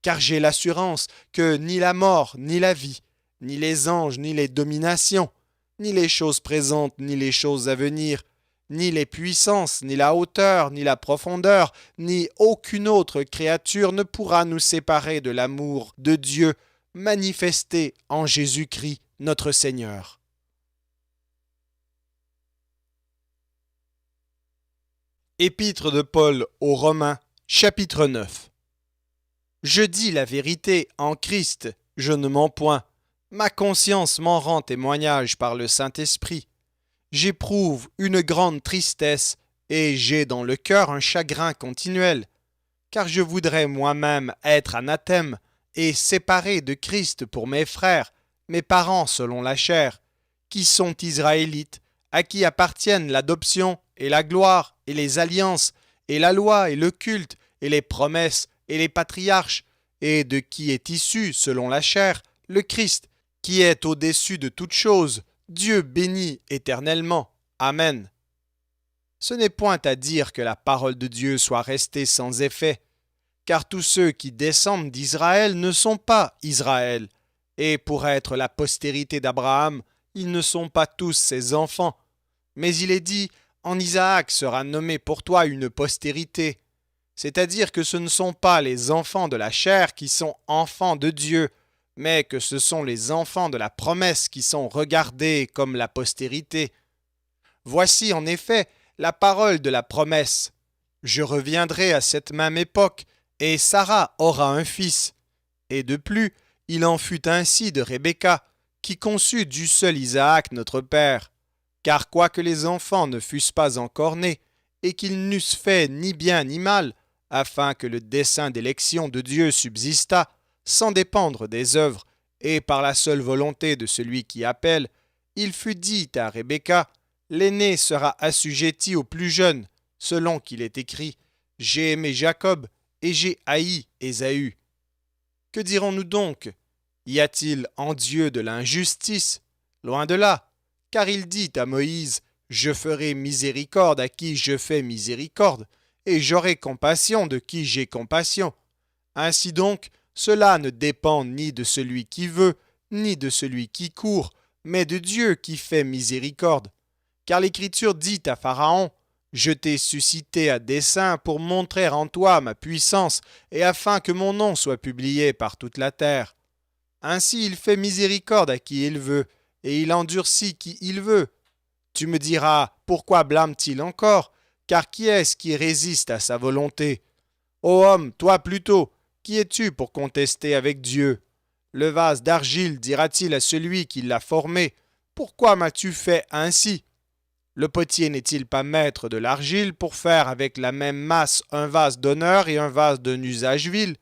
Car j'ai l'assurance que ni la mort, ni la vie, ni les anges, ni les dominations, ni les choses présentes, ni les choses à venir, ni les puissances, ni la hauteur, ni la profondeur, ni aucune autre créature ne pourra nous séparer de l'amour de Dieu manifesté en Jésus-Christ notre Seigneur. Épître de Paul aux Romains, chapitre 9. Je dis la vérité en Christ, je ne mens point. Ma conscience m'en rend témoignage par le Saint-Esprit. J'éprouve une grande tristesse et j'ai dans le cœur un chagrin continuel, car je voudrais moi-même être anathème et séparé de Christ pour mes frères, mes parents selon la chair, qui sont israélites, à qui appartiennent l'adoption et la gloire et les alliances et la loi et le culte et les promesses et les patriarches, et de qui est issu, selon la chair, le Christ, qui est au-dessus de toutes choses, Dieu béni éternellement. Amen. Ce n'est point à dire que la parole de Dieu soit restée sans effet, car tous ceux qui descendent d'Israël ne sont pas Israël, et pour être la postérité d'Abraham, ils ne sont pas tous ses enfants. Mais il est dit, en Isaac sera nommé pour toi une postérité. C'est-à-dire que ce ne sont pas les enfants de la chair qui sont enfants de Dieu, mais que ce sont les enfants de la promesse qui sont regardés comme la postérité. Voici en effet la parole de la promesse. Je reviendrai à cette même époque, et Sarah aura un fils. Et de plus, Il en fut ainsi de Rebecca, qui conçut du seul Isaac notre père. Car quoique les enfants ne fussent pas encore nés, et qu'ils n'eussent fait ni bien ni mal, afin que le dessein d'élection de Dieu subsistât, sans dépendre des œuvres, et par la seule volonté de celui qui appelle, il fut dit à Rebecca, l'aîné sera assujetti au plus jeune, selon qu'il est écrit, j'ai aimé Jacob, et j'ai haï Ésaü. Que dirons-nous donc? Y a-t-il en Dieu de l'injustice? Loin de là, car il dit à Moïse, je ferai miséricorde à qui je fais miséricorde, et j'aurai compassion de qui j'ai compassion. Ainsi donc, cela ne dépend ni de celui qui veut, ni de celui qui court, mais de Dieu qui fait miséricorde. Car l'Écriture dit à Pharaon, je t'ai suscité à dessein pour montrer en toi ma puissance, et afin que mon nom soit publié par toute la terre. Ainsi il fait miséricorde à qui il veut, et il endurcit qui il veut. Tu me diras, pourquoi blâme-t-il encore? Car qui est-ce qui résiste à sa volonté? Ô homme, toi plutôt, qui es-tu pour contester avec Dieu? Le vase d'argile dira-t-il à celui qui l'a formé, pourquoi m'as-tu fait ainsi? Le potier n'est-il pas maître de l'argile pour faire avec la même masse un vase d'honneur et un vase d'un usage vil?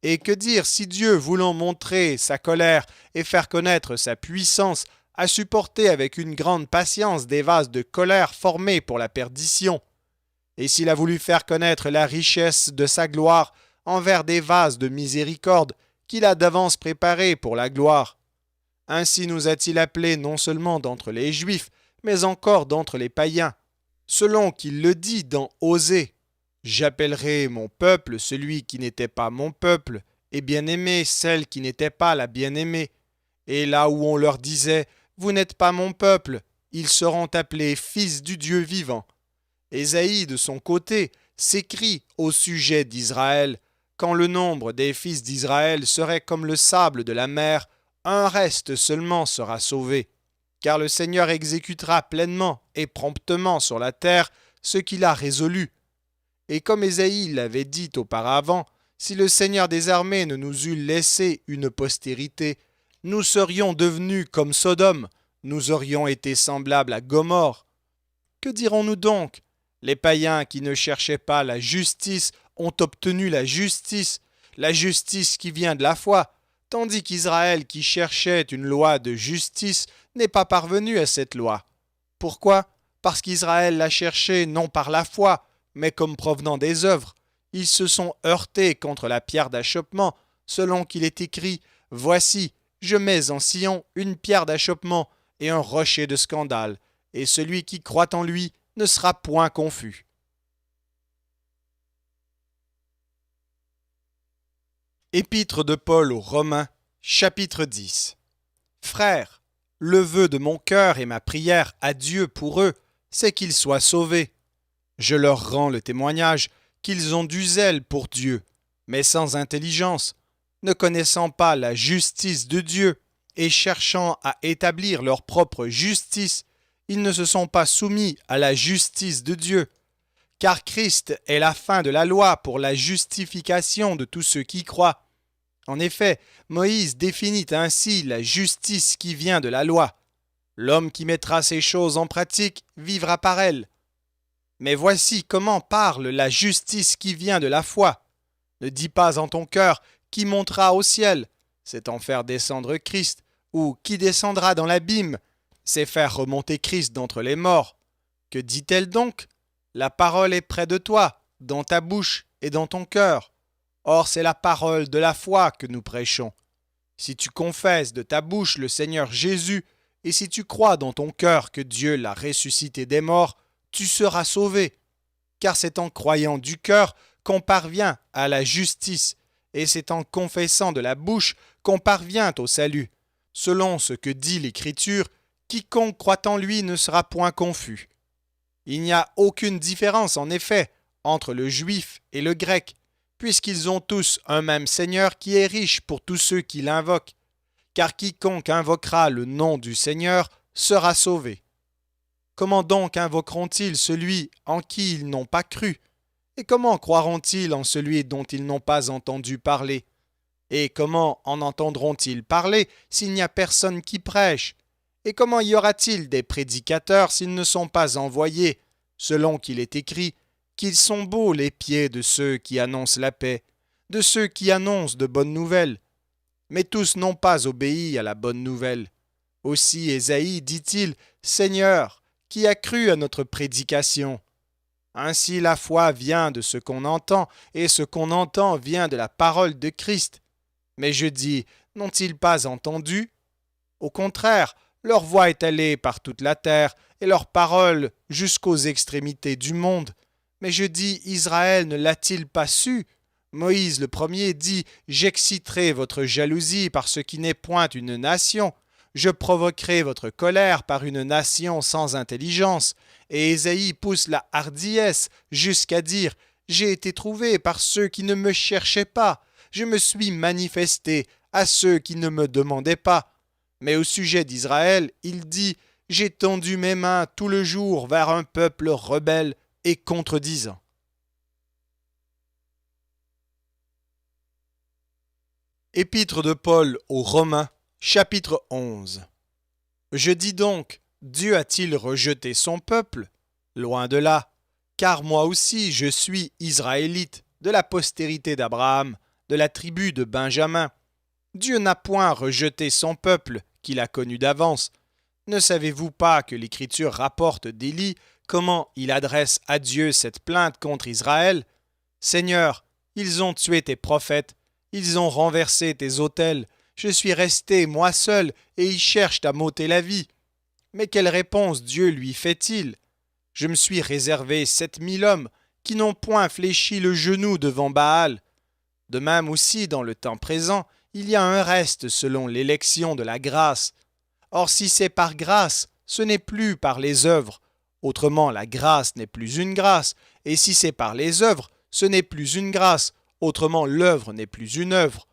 Et que dire si Dieu, voulant montrer sa colère et faire connaître sa puissance, a supporté avec une grande patience des vases de colère formés pour la perdition? Et s'il a voulu faire connaître la richesse de sa gloire envers des vases de miséricorde qu'il a d'avance préparés pour la gloire? Ainsi nous a-t-il appelés non seulement d'entre les Juifs, mais encore d'entre les païens, selon qu'il le dit dans Osée. J'appellerai mon peuple celui qui n'était pas mon peuple, et bien-aimé celle qui n'était pas la bien-aimée. Et là où on leur disait, vous n'êtes pas mon peuple, ils seront appelés fils du Dieu vivant. Ésaïe, de son côté, s'écrie au sujet d'Israël, quand le nombre des fils d'Israël serait comme le sable de la mer, un reste seulement sera sauvé. Car le Seigneur exécutera pleinement et promptement sur la terre ce qu'il a résolu. Et comme Ésaïe l'avait dit auparavant, si le Seigneur des armées ne nous eût laissé une postérité, nous serions devenus comme Sodome, nous aurions été semblables à Gomorrhe. Que dirons-nous donc? Les païens qui ne cherchaient pas la justice ont obtenu la justice qui vient de la foi, tandis qu'Israël qui cherchait une loi de justice n'est pas parvenu à cette loi. Pourquoi? Parce qu'Israël l'a cherchée non par la foi, mais comme provenant des œuvres. Ils se sont heurtés contre la pierre d'achoppement, selon qu'il est écrit « Voici, je mets en Sion une pierre d'achoppement et un rocher de scandale, et celui qui croit en lui ne sera point confus. » Épître de Paul aux Romains, chapitre 10. Frères, le vœu de mon cœur et ma prière à Dieu pour eux, c'est qu'ils soient sauvés. Je leur rends le témoignage qu'ils ont du zèle pour Dieu, mais sans intelligence, ne connaissant pas la justice de Dieu et cherchant à établir leur propre justice, ils ne se sont pas soumis à la justice de Dieu. Car Christ est la fin de la loi pour la justification de tous ceux qui croient. En effet, Moïse définit ainsi la justice qui vient de la loi. L'homme qui mettra ces choses en pratique vivra par elles. Mais voici comment parle la justice qui vient de la foi. Ne dis pas en ton cœur qui montera au ciel, c'est en faire descendre Christ, ou qui descendra dans l'abîme, c'est faire remonter Christ d'entre les morts. Que dit-elle donc? La parole est près de toi, dans ta bouche et dans ton cœur. Or c'est la parole de la foi que nous prêchons. Si tu confesses de ta bouche le Seigneur Jésus, et si tu crois dans ton cœur que Dieu l'a ressuscité des morts, tu seras sauvé. Car c'est en croyant du cœur qu'on parvient à la justice, et c'est en confessant de la bouche qu'on parvient au salut. Selon ce que dit l'Écriture, quiconque croit en lui ne sera point confus. Il n'y a aucune différence en effet entre le juif et le grec, puisqu'ils ont tous un même Seigneur qui est riche pour tous ceux qui l'invoquent. Car quiconque invoquera le nom du Seigneur sera sauvé. Comment donc invoqueront-ils celui en qui ils n'ont pas cru? Et comment croiront-ils en celui dont ils n'ont pas entendu parler? Et comment en entendront-ils parler s'il n'y a personne qui prêche? Et comment y aura-t-il des prédicateurs s'ils ne sont pas envoyés, selon qu'il est écrit, qu'ils sont beaux les pieds de ceux qui annoncent la paix, de ceux qui annoncent de bonnes nouvelles. Mais tous n'ont pas obéi à la bonne nouvelle. Aussi Ésaïe dit-il, Seigneur, qui a cru à notre prédication? Ainsi la foi vient de ce qu'on entend, et ce qu'on entend vient de la parole de Christ. Mais je dis, n'ont-ils pas entendu? Au contraire, leur voix est allée par toute la terre, et leur parole jusqu'aux extrémités du monde. Mais je dis, Israël ne l'a-t-il pas su? Moïse le premier dit, j'exciterai votre jalousie par ce qui n'est point une nation. Je provoquerai votre colère par une nation sans intelligence. Et Ésaïe pousse la hardiesse jusqu'à dire, j'ai été trouvé par ceux qui ne me cherchaient pas. Je me suis manifesté à ceux qui ne me demandaient pas. Mais au sujet d'Israël, il dit, j'ai tendu mes mains tout le jour vers un peuple rebelle et contredisant. Épître de Paul aux Romains, chapitre 11. Je dis donc, Dieu a-t-il rejeté son peuple? Loin de là, car moi aussi je suis israélite, de la postérité d'Abraham, de la tribu de Benjamin. Dieu n'a point rejeté son peuple, qu'il a connu d'avance. Ne savez-vous pas que l'Écriture rapporte d'Élie comment il adresse à Dieu cette plainte contre Israël? Seigneur, ils ont tué tes prophètes, ils ont renversé tes autels, je suis resté moi seul, et ils cherchent à m'ôter la vie. Mais quelle réponse Dieu lui fait-il? Je me suis réservé 7000 hommes qui n'ont point fléchi le genou devant Baal. De même aussi, dans le temps présent, il y a un reste selon l'élection de la grâce. Or, si c'est par grâce, ce n'est plus par les œuvres. Autrement, la grâce n'est plus une grâce, et si c'est par les œuvres, ce n'est plus une grâce. Autrement, l'œuvre n'est plus une œuvre.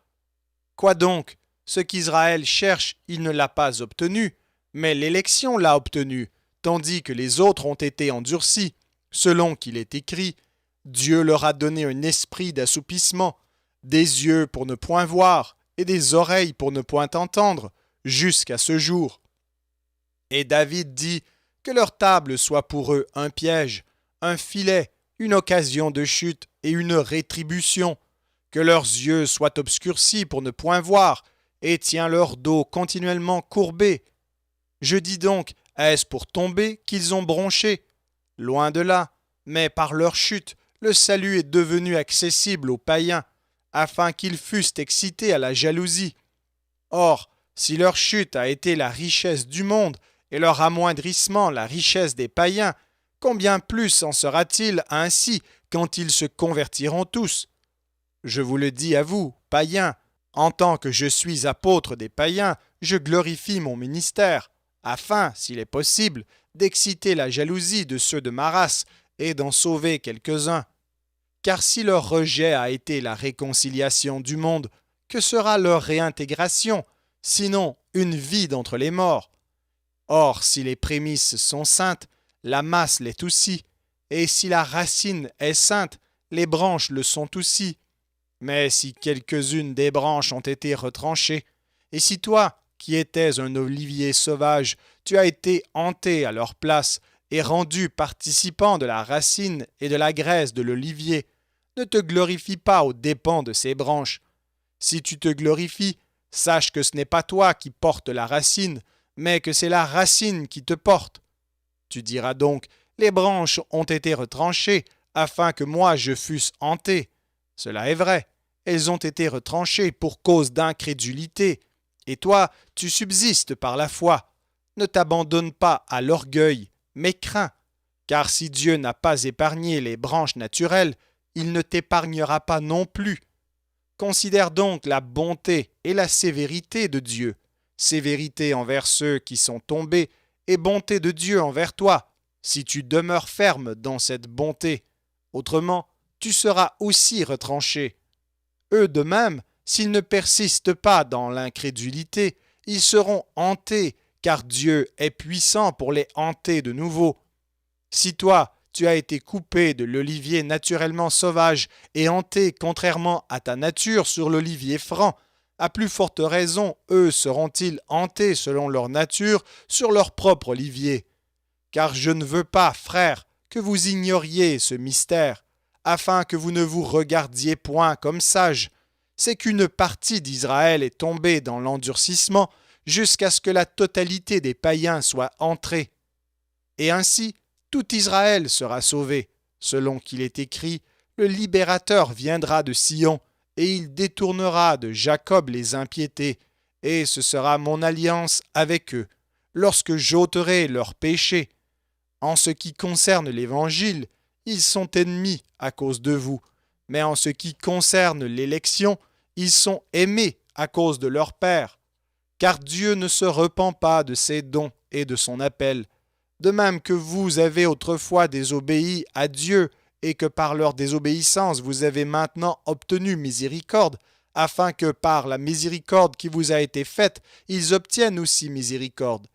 Quoi donc? Ce qu'Israël cherche, il ne l'a pas obtenu, mais l'élection l'a obtenu, tandis que les autres ont été endurcis, selon qu'il est écrit, Dieu leur a donné un esprit d'assoupissement, des yeux pour ne point voir, et des oreilles pour ne point entendre, jusqu'à ce jour. Et David dit, que leur table soit pour eux un piège, un filet, une occasion de chute et une rétribution, que leurs yeux soient obscurcis pour ne point voir, et tiens leur dos continuellement courbé. Je dis donc, est-ce pour tomber qu'ils ont bronché? Loin de là, mais par leur chute, le salut est devenu accessible aux païens, afin qu'ils fussent excités à la jalousie. Or, si leur chute a été la richesse du monde, et leur amoindrissement la richesse des païens, combien plus en sera-t-il ainsi quand ils se convertiront tous? Je vous le dis à vous, païens, en tant que je suis apôtre des païens, je glorifie mon ministère, afin, s'il est possible, d'exciter la jalousie de ceux de ma race et d'en sauver quelques-uns. Car si leur rejet a été la réconciliation du monde, que sera leur réintégration, sinon une vie d'entre les morts? Or, si les prémices sont saintes, la masse l'est aussi, et si la racine est sainte, les branches le sont aussi. Mais si quelques-unes des branches ont été retranchées, et si toi, qui étais un olivier sauvage, tu as été hanté à leur place et rendu participant de la racine et de la graisse de l'olivier, ne te glorifie pas aux dépens de ces branches. Si tu te glorifies, sache que ce n'est pas toi qui portes la racine, mais que c'est la racine qui te porte. Tu diras donc, les branches ont été retranchées, afin que moi je fusse hanté. Cela est vrai, elles ont été retranchées pour cause d'incrédulité, et toi, tu subsistes par la foi. Ne t'abandonne pas à l'orgueil, mais crains, car si Dieu n'a pas épargné les branches naturelles, il ne t'épargnera pas non plus. Considère donc la bonté et la sévérité de Dieu, sévérité envers ceux qui sont tombés, et bonté de Dieu envers toi, si tu demeures ferme dans cette bonté. Autrement, tu seras aussi retranché. Eux de même, s'ils ne persistent pas dans l'incrédulité, ils seront hantés, car Dieu est puissant pour les hanter de nouveau. Si toi, tu as été coupé de l'olivier naturellement sauvage et hanté contrairement à ta nature sur l'olivier franc, À plus forte raison, eux seront-ils hantés selon leur nature sur leur propre olivier. Car je ne veux pas, frères, que vous ignoriez ce mystère, afin que vous ne vous regardiez point comme sages. C'est qu'une partie d'Israël est tombée dans l'endurcissement jusqu'à ce que la totalité des païens soit entrée. Et ainsi, tout Israël sera sauvé, selon qu'il est écrit, le libérateur viendra de Sion, et il détournera de Jacob les impiétés, et ce sera mon alliance avec eux, lorsque j'ôterai leurs péchés. En ce qui concerne l'Évangile, ils sont ennemis à cause de vous, mais en ce qui concerne l'élection, ils sont aimés à cause de leur Père. Car Dieu ne se repent pas de ses dons et de son appel, de même que vous avez autrefois désobéi à Dieu et que par leur désobéissance vous avez maintenant obtenu miséricorde, afin que par la miséricorde qui vous a été faite, ils obtiennent aussi miséricorde.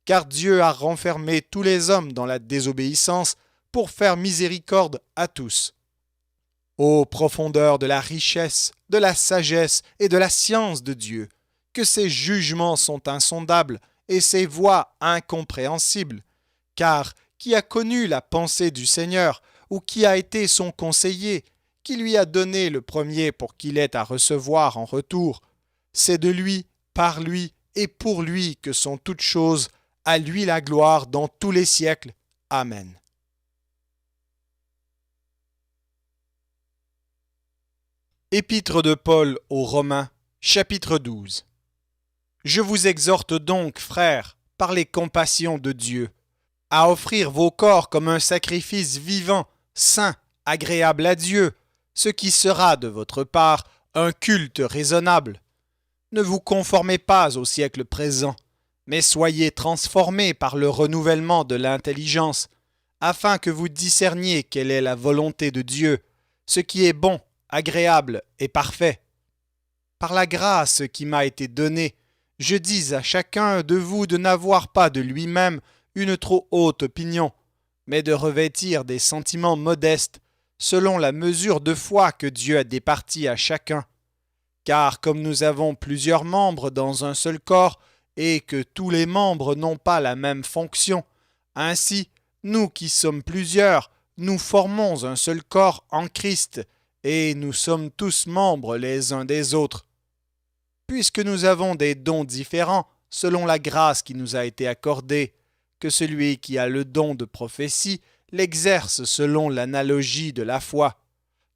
Car Dieu a renfermé tous les hommes dans la désobéissance pour faire miséricorde à tous. Ô profondeur de la richesse, de la sagesse et de la science de Dieu, que ses jugements sont insondables et ses voies incompréhensibles. Car qui a connu la pensée du Seigneur, ou qui a été son conseiller, qui lui a donné le premier pour qu'il ait à recevoir en retour? C'est de lui, par lui et pour lui que sont toutes choses, à lui la gloire dans tous les siècles. Amen. Épître de Paul aux Romains, chapitre 12. Je vous exhorte donc, frères, par les compassions de Dieu, à offrir vos corps comme un sacrifice vivant, saint, agréable à Dieu, ce qui sera de votre part un culte raisonnable. Ne vous conformez pas au siècle présent, mais soyez transformés par le renouvellement de l'intelligence, afin que vous discerniez quelle est la volonté de Dieu, ce qui est bon, agréable et parfait. Par la grâce qui m'a été donnée, je dis à chacun de vous de n'avoir pas de lui-même une trop haute opinion, mais de revêtir des sentiments modestes, selon la mesure de foi que Dieu a départie à chacun. Car comme nous avons plusieurs membres dans un seul corps, et que tous les membres n'ont pas la même fonction, ainsi, nous qui sommes plusieurs, nous formons un seul corps en Christ, et nous sommes tous membres les uns des autres. Puisque nous avons des dons différents, selon la grâce qui nous a été accordée, que celui qui a le don de prophétie l'exerce selon l'analogie de la foi,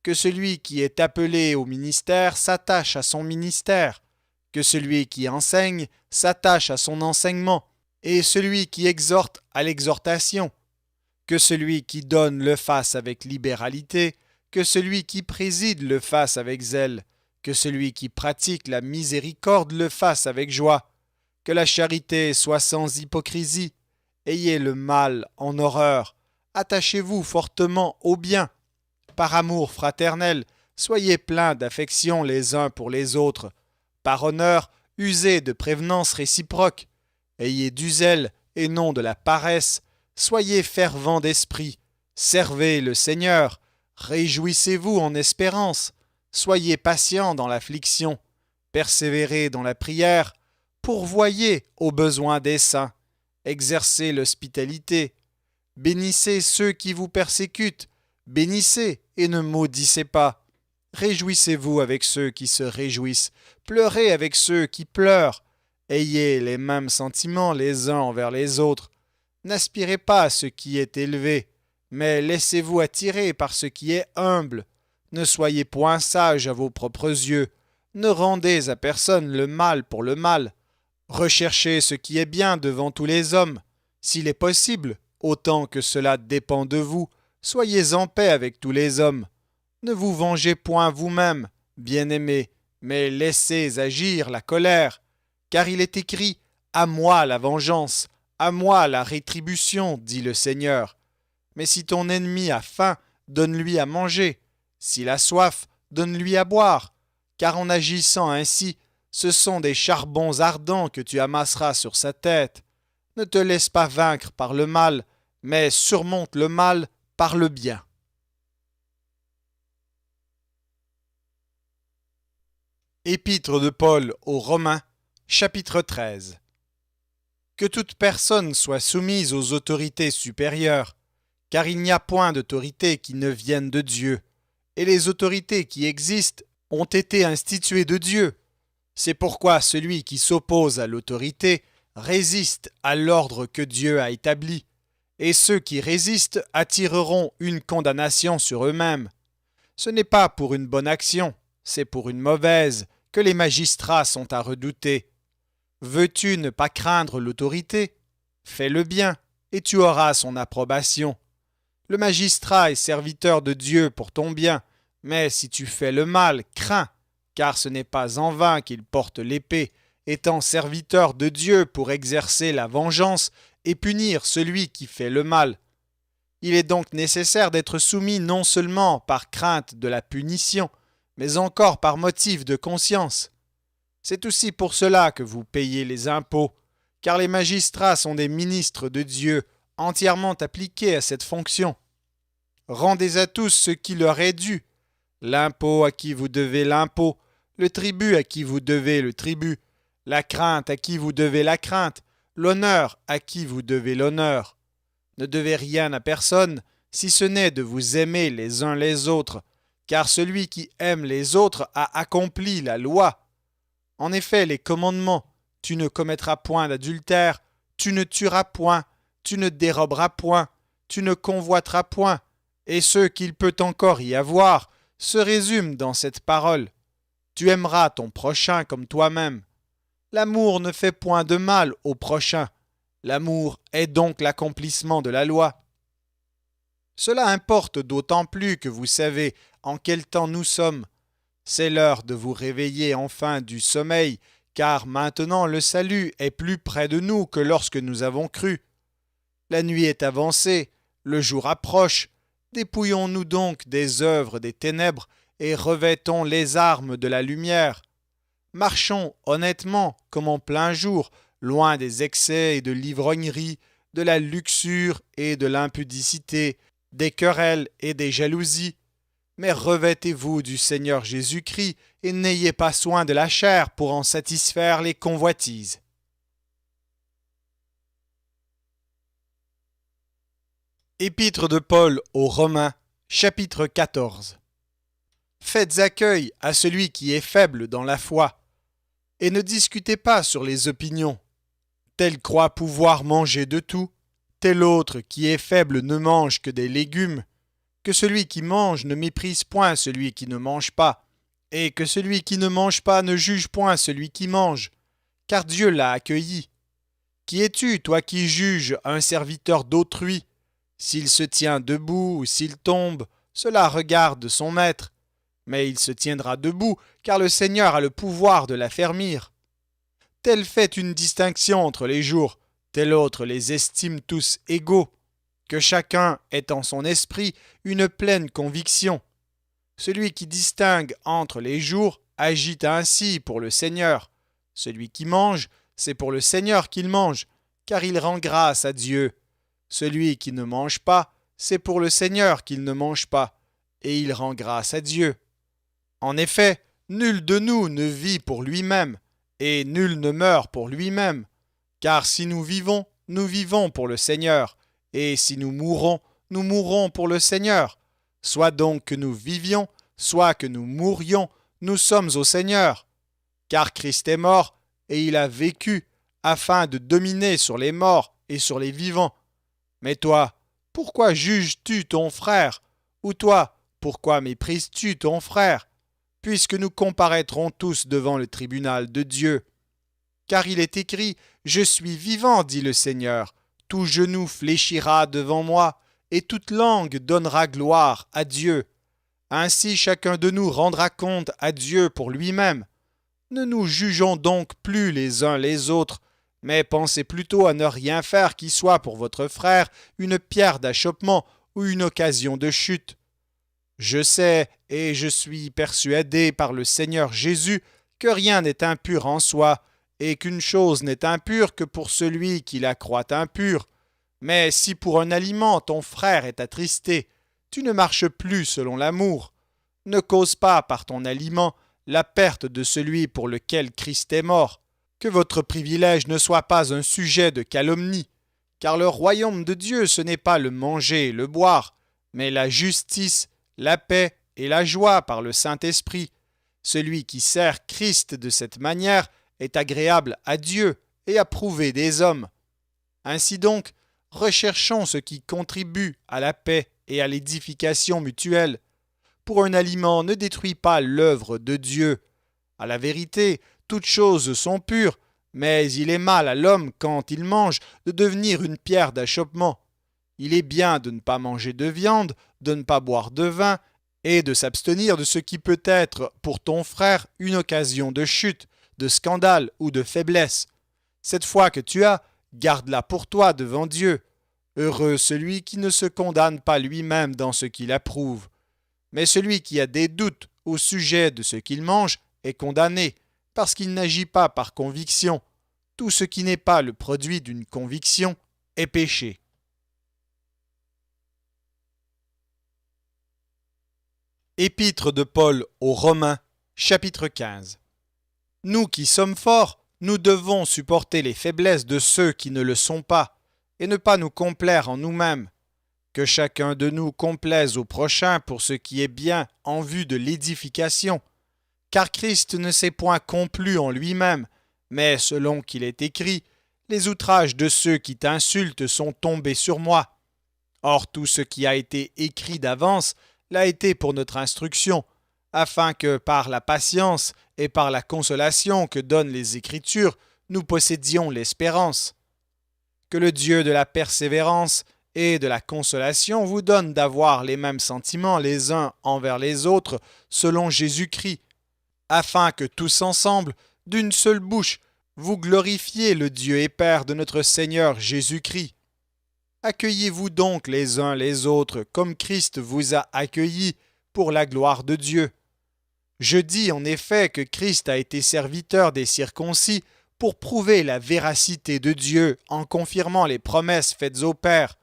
que celui qui est appelé au ministère s'attache à son ministère, que celui qui enseigne s'attache à son enseignement, et celui qui exhorte à l'exhortation, que celui qui donne le fasse avec libéralité, que celui qui préside le fasse avec zèle, que celui qui pratique la miséricorde le fasse avec joie, que la charité soit sans hypocrisie. Ayez le mal en horreur, attachez-vous fortement au bien. Par amour fraternel, soyez pleins d'affection les uns pour les autres. Par honneur, usez de prévenance réciproque. Ayez du zèle et non de la paresse. Soyez fervents d'esprit. Servez le Seigneur. Réjouissez-vous en espérance. Soyez patients dans l'affliction. Persévérez dans la prière. Pourvoyez aux besoins des saints. Exercez l'hospitalité. Bénissez ceux qui vous persécutent. Bénissez et ne maudissez pas. Réjouissez-vous avec ceux qui se réjouissent. Pleurez avec ceux qui pleurent. Ayez les mêmes sentiments les uns envers les autres. N'aspirez pas à ce qui est élevé, mais laissez-vous attirer par ce qui est humble. Ne soyez point sages à vos propres yeux. Ne rendez à personne le mal pour le mal. Recherchez ce qui est bien devant tous les hommes. S'il est possible, autant que cela dépend de vous, soyez en paix avec tous les hommes. Ne vous vengez point vous-même, bien-aimés, mais laissez agir la colère. Car il est écrit « À moi la vengeance, à moi la rétribution, dit le Seigneur. » Mais si ton ennemi a faim, donne-lui à manger. S'il a soif, donne-lui à boire. Car en agissant ainsi, ce sont des charbons ardents que tu amasseras sur sa tête. Ne te laisse pas vaincre par le mal, mais surmonte le mal par le bien. Épître de Paul aux Romains, chapitre 13. Que toute personne soit soumise aux autorités supérieures, car il n'y a point d'autorité qui ne vienne de Dieu, et les autorités qui existent ont été instituées de Dieu. C'est pourquoi celui qui s'oppose à l'autorité résiste à l'ordre que Dieu a établi, et ceux qui résistent attireront une condamnation sur eux-mêmes. Ce n'est pas pour une bonne action, c'est pour une mauvaise que les magistrats sont à redouter. Veux-tu ne pas craindre l'autorité? Fais le bien, et tu auras son approbation. Le magistrat est serviteur de Dieu pour ton bien, mais si tu fais le mal, crains, car ce n'est pas en vain qu'il porte l'épée, étant serviteur de Dieu pour exercer la vengeance et punir celui qui fait le mal. Il est donc nécessaire d'être soumis non seulement par crainte de la punition, mais encore par motif de conscience. C'est aussi pour cela que vous payez les impôts, car les magistrats sont des ministres de Dieu entièrement appliqués à cette fonction. Rendez à tous ce qui leur est dû, l'impôt à qui vous devez l'impôt, le tribut à qui vous devez le tribut, la crainte à qui vous devez la crainte, l'honneur à qui vous devez l'honneur. Ne devez rien à personne, si ce n'est de vous aimer les uns les autres, car celui qui aime les autres a accompli la loi. En effet, les commandements, tu ne commettras point d'adultère, tu ne tueras point, tu ne déroberas point, tu ne convoiteras point, et ce qu'il peut encore y avoir, se résume dans cette parole. Tu aimeras ton prochain comme toi-même. L'amour ne fait point de mal au prochain. L'amour est donc l'accomplissement de la loi. Cela importe d'autant plus que vous savez en quel temps nous sommes. C'est l'heure de vous réveiller enfin du sommeil, car maintenant le salut est plus près de nous que lorsque nous avons cru. La nuit est avancée, le jour approche. Dépouillons-nous donc des œuvres des ténèbres et revêtons les armes de la lumière. Marchons honnêtement comme en plein jour, loin des excès et de l'ivrognerie, de la luxure et de l'impudicité, des querelles et des jalousies. Mais revêtez-vous du Seigneur Jésus-Christ et n'ayez pas soin de la chair pour en satisfaire les convoitises. Épître de Paul aux Romains, chapitre 14. Faites accueil à celui qui est faible dans la foi, et ne discutez pas sur les opinions. Tel croit pouvoir manger de tout, tel autre qui est faible ne mange que des légumes, que celui qui mange ne méprise point celui qui ne mange pas, et que celui qui ne mange pas ne juge point celui qui mange, car Dieu l'a accueilli. Qui es-tu, toi qui juges un serviteur d'autrui? S'il se tient debout ou s'il tombe, cela regarde son maître. Mais il se tiendra debout, car le Seigneur a le pouvoir de l'affermir. Tel fait une distinction entre les jours, tel autre les estime tous égaux. Que chacun ait en son esprit une pleine conviction. Celui qui distingue entre les jours agit ainsi pour le Seigneur. Celui qui mange, c'est pour le Seigneur qu'il mange, car il rend grâce à Dieu. Celui qui ne mange pas, c'est pour le Seigneur qu'il ne mange pas, et il rend grâce à Dieu. En effet, nul de nous ne vit pour lui-même, et nul ne meurt pour lui-même. Car si nous vivons pour le Seigneur, et si nous mourrons pour le Seigneur. Soit donc que nous vivions, soit que nous mourions, nous sommes au Seigneur. Car Christ est mort, et il a vécu, afin de dominer sur les morts et sur les vivants. Mais toi, pourquoi juges-tu ton frère? Ou toi, pourquoi méprises-tu ton frère? Puisque nous comparaîtrons tous devant le tribunal de Dieu. Car il est écrit, « Je suis vivant, dit le Seigneur, tout genou fléchira devant moi, et toute langue donnera gloire à Dieu. Ainsi chacun de nous rendra compte à Dieu pour lui-même. Ne nous jugeons donc plus les uns les autres, mais pensez plutôt à ne rien faire qui soit pour votre frère une pierre d'achoppement ou une occasion de chute. Je sais et je suis persuadé par le Seigneur Jésus que rien n'est impur en soi, et qu'une chose n'est impure que pour celui qui la croit impure. Mais si pour un aliment ton frère est attristé, tu ne marches plus selon l'amour. Ne cause pas par ton aliment, la perte de celui pour lequel Christ est mort. Que votre privilège ne soit pas un sujet de calomnie, car le royaume de Dieu, ce n'est pas le manger et le boire, mais la justice, la paix et la joie par le Saint-Esprit. Celui qui sert Christ de cette manière est agréable à Dieu et approuvé des hommes. Ainsi donc, recherchons ce qui contribue à la paix et à l'édification mutuelle. Pour un aliment ne détruit pas l'œuvre de Dieu. À la vérité, toutes choses sont pures, mais il est mal à l'homme, quand il mange, de devenir une pierre d'achoppement. Il est bien de ne pas manger de viande, de ne pas boire de vin, et de s'abstenir de ce qui peut être pour ton frère une occasion de chute, de scandale ou de faiblesse. Cette foi que tu as, garde-la pour toi devant Dieu. Heureux celui qui ne se condamne pas lui-même dans ce qu'il approuve. Mais celui qui a des doutes au sujet de ce qu'il mange est condamné, parce qu'il n'agit pas par conviction. Tout ce qui n'est pas le produit d'une conviction est péché. Épître de Paul aux Romains, chapitre 15. Nous qui sommes forts, nous devons supporter les faiblesses de ceux qui ne le sont pas, et ne pas nous complaire en nous-mêmes. Que chacun de nous complaise au prochain pour ce qui est bien en vue de l'édification. Car Christ ne s'est point complu en lui-même, mais selon qu'il est écrit, les outrages de ceux qui t'insultent sont tombés sur moi. Or tout ce qui a été écrit d'avance l'a été pour notre instruction, afin que par la patience et par la consolation que donnent les Écritures, nous possédions l'espérance. Que le Dieu de la persévérance et de la consolation vous donne d'avoir les mêmes sentiments les uns envers les autres selon Jésus-Christ, afin que tous ensemble, d'une seule bouche, vous glorifiez le Dieu et Père de notre Seigneur Jésus-Christ. Accueillez-vous donc les uns les autres comme Christ vous a accueillis pour la gloire de Dieu. Je dis en effet que Christ a été serviteur des circoncis pour prouver la véracité de Dieu en confirmant les promesses faites au Père,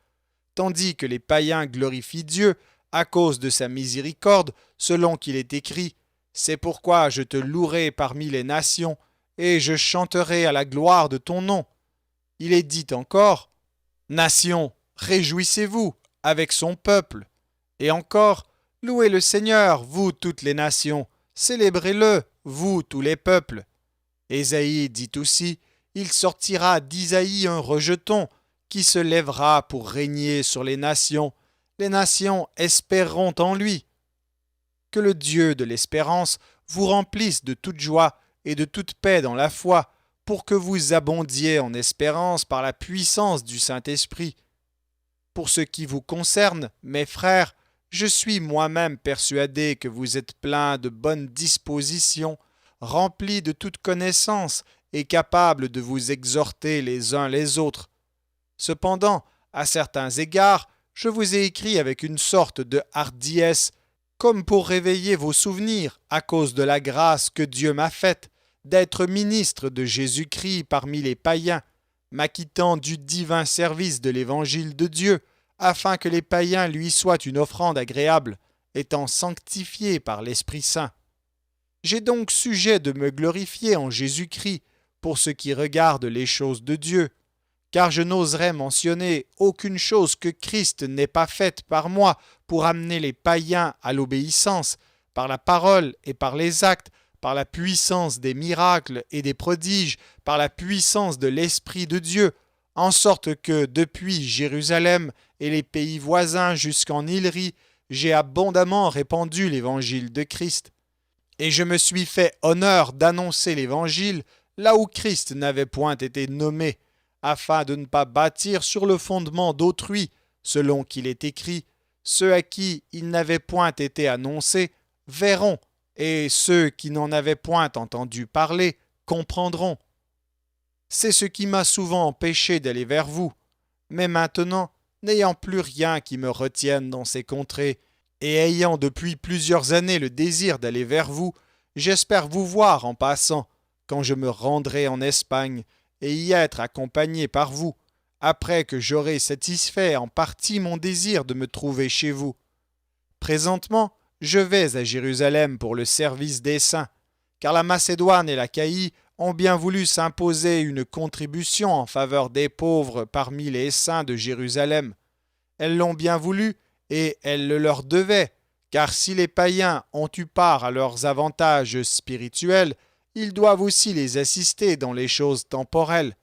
tandis que les païens glorifient Dieu à cause de sa miséricorde, selon qu'il est écrit « C'est pourquoi je te louerai parmi les nations, et je chanterai à la gloire de ton nom. » Il est dit encore « Nations, réjouissez-vous avec son peuple. » Et encore « Louez le Seigneur, vous toutes les nations, célébrez-le, vous tous les peuples. » Ésaïe dit aussi « Il sortira d'Isaïe un rejeton, qui se lèvera pour régner sur les nations espéreront en lui. » Que le Dieu de l'espérance vous remplisse de toute joie et de toute paix dans la foi, pour que vous abondiez en espérance par la puissance du Saint-Esprit. Pour ce qui vous concerne, mes frères, je suis moi-même persuadé que vous êtes pleins de bonnes dispositions, remplis de toute connaissance et capables de vous exhorter les uns les autres. Cependant, à certains égards, je vous ai écrit avec une sorte de hardiesse, comme pour réveiller vos souvenirs à cause de la grâce que Dieu m'a faite d'être ministre de Jésus-Christ parmi les païens, m'acquittant du divin service de l'Évangile de Dieu, afin que les païens lui soient une offrande agréable, étant sanctifiés par l'Esprit Saint. J'ai donc sujet de me glorifier en Jésus-Christ pour ce qui regarde les choses de Dieu, car je n'oserais mentionner aucune chose que Christ n'ait pas faite par moi pour amener les païens à l'obéissance, par la parole et par les actes, par la puissance des miracles et des prodiges, par la puissance de l'Esprit de Dieu, en sorte que depuis Jérusalem et les pays voisins jusqu'en Illyrie, j'ai abondamment répandu l'évangile de Christ. Et je me suis fait honneur d'annoncer l'évangile là où Christ n'avait point été nommé, afin de ne pas bâtir sur le fondement d'autrui, selon qu'il est écrit, ceux à qui il n'avait point été annoncé verront, et ceux qui n'en avaient point entendu parler comprendront. C'est ce qui m'a souvent empêché d'aller vers vous, mais maintenant, n'ayant plus rien qui me retienne dans ces contrées, et ayant depuis plusieurs années le désir d'aller vers vous, j'espère vous voir en passant, quand je me rendrai en Espagne, et y être accompagné par vous, après que j'aurai satisfait en partie mon désir de me trouver chez vous. Présentement, je vais à Jérusalem pour le service des saints, car la Macédoine et l'Achaïe ont bien voulu s'imposer une contribution en faveur des pauvres parmi les saints de Jérusalem. Elles l'ont bien voulu et elles le leur devaient, car si les païens ont eu part à leurs avantages spirituels, ils doivent aussi les assister dans les choses temporelles.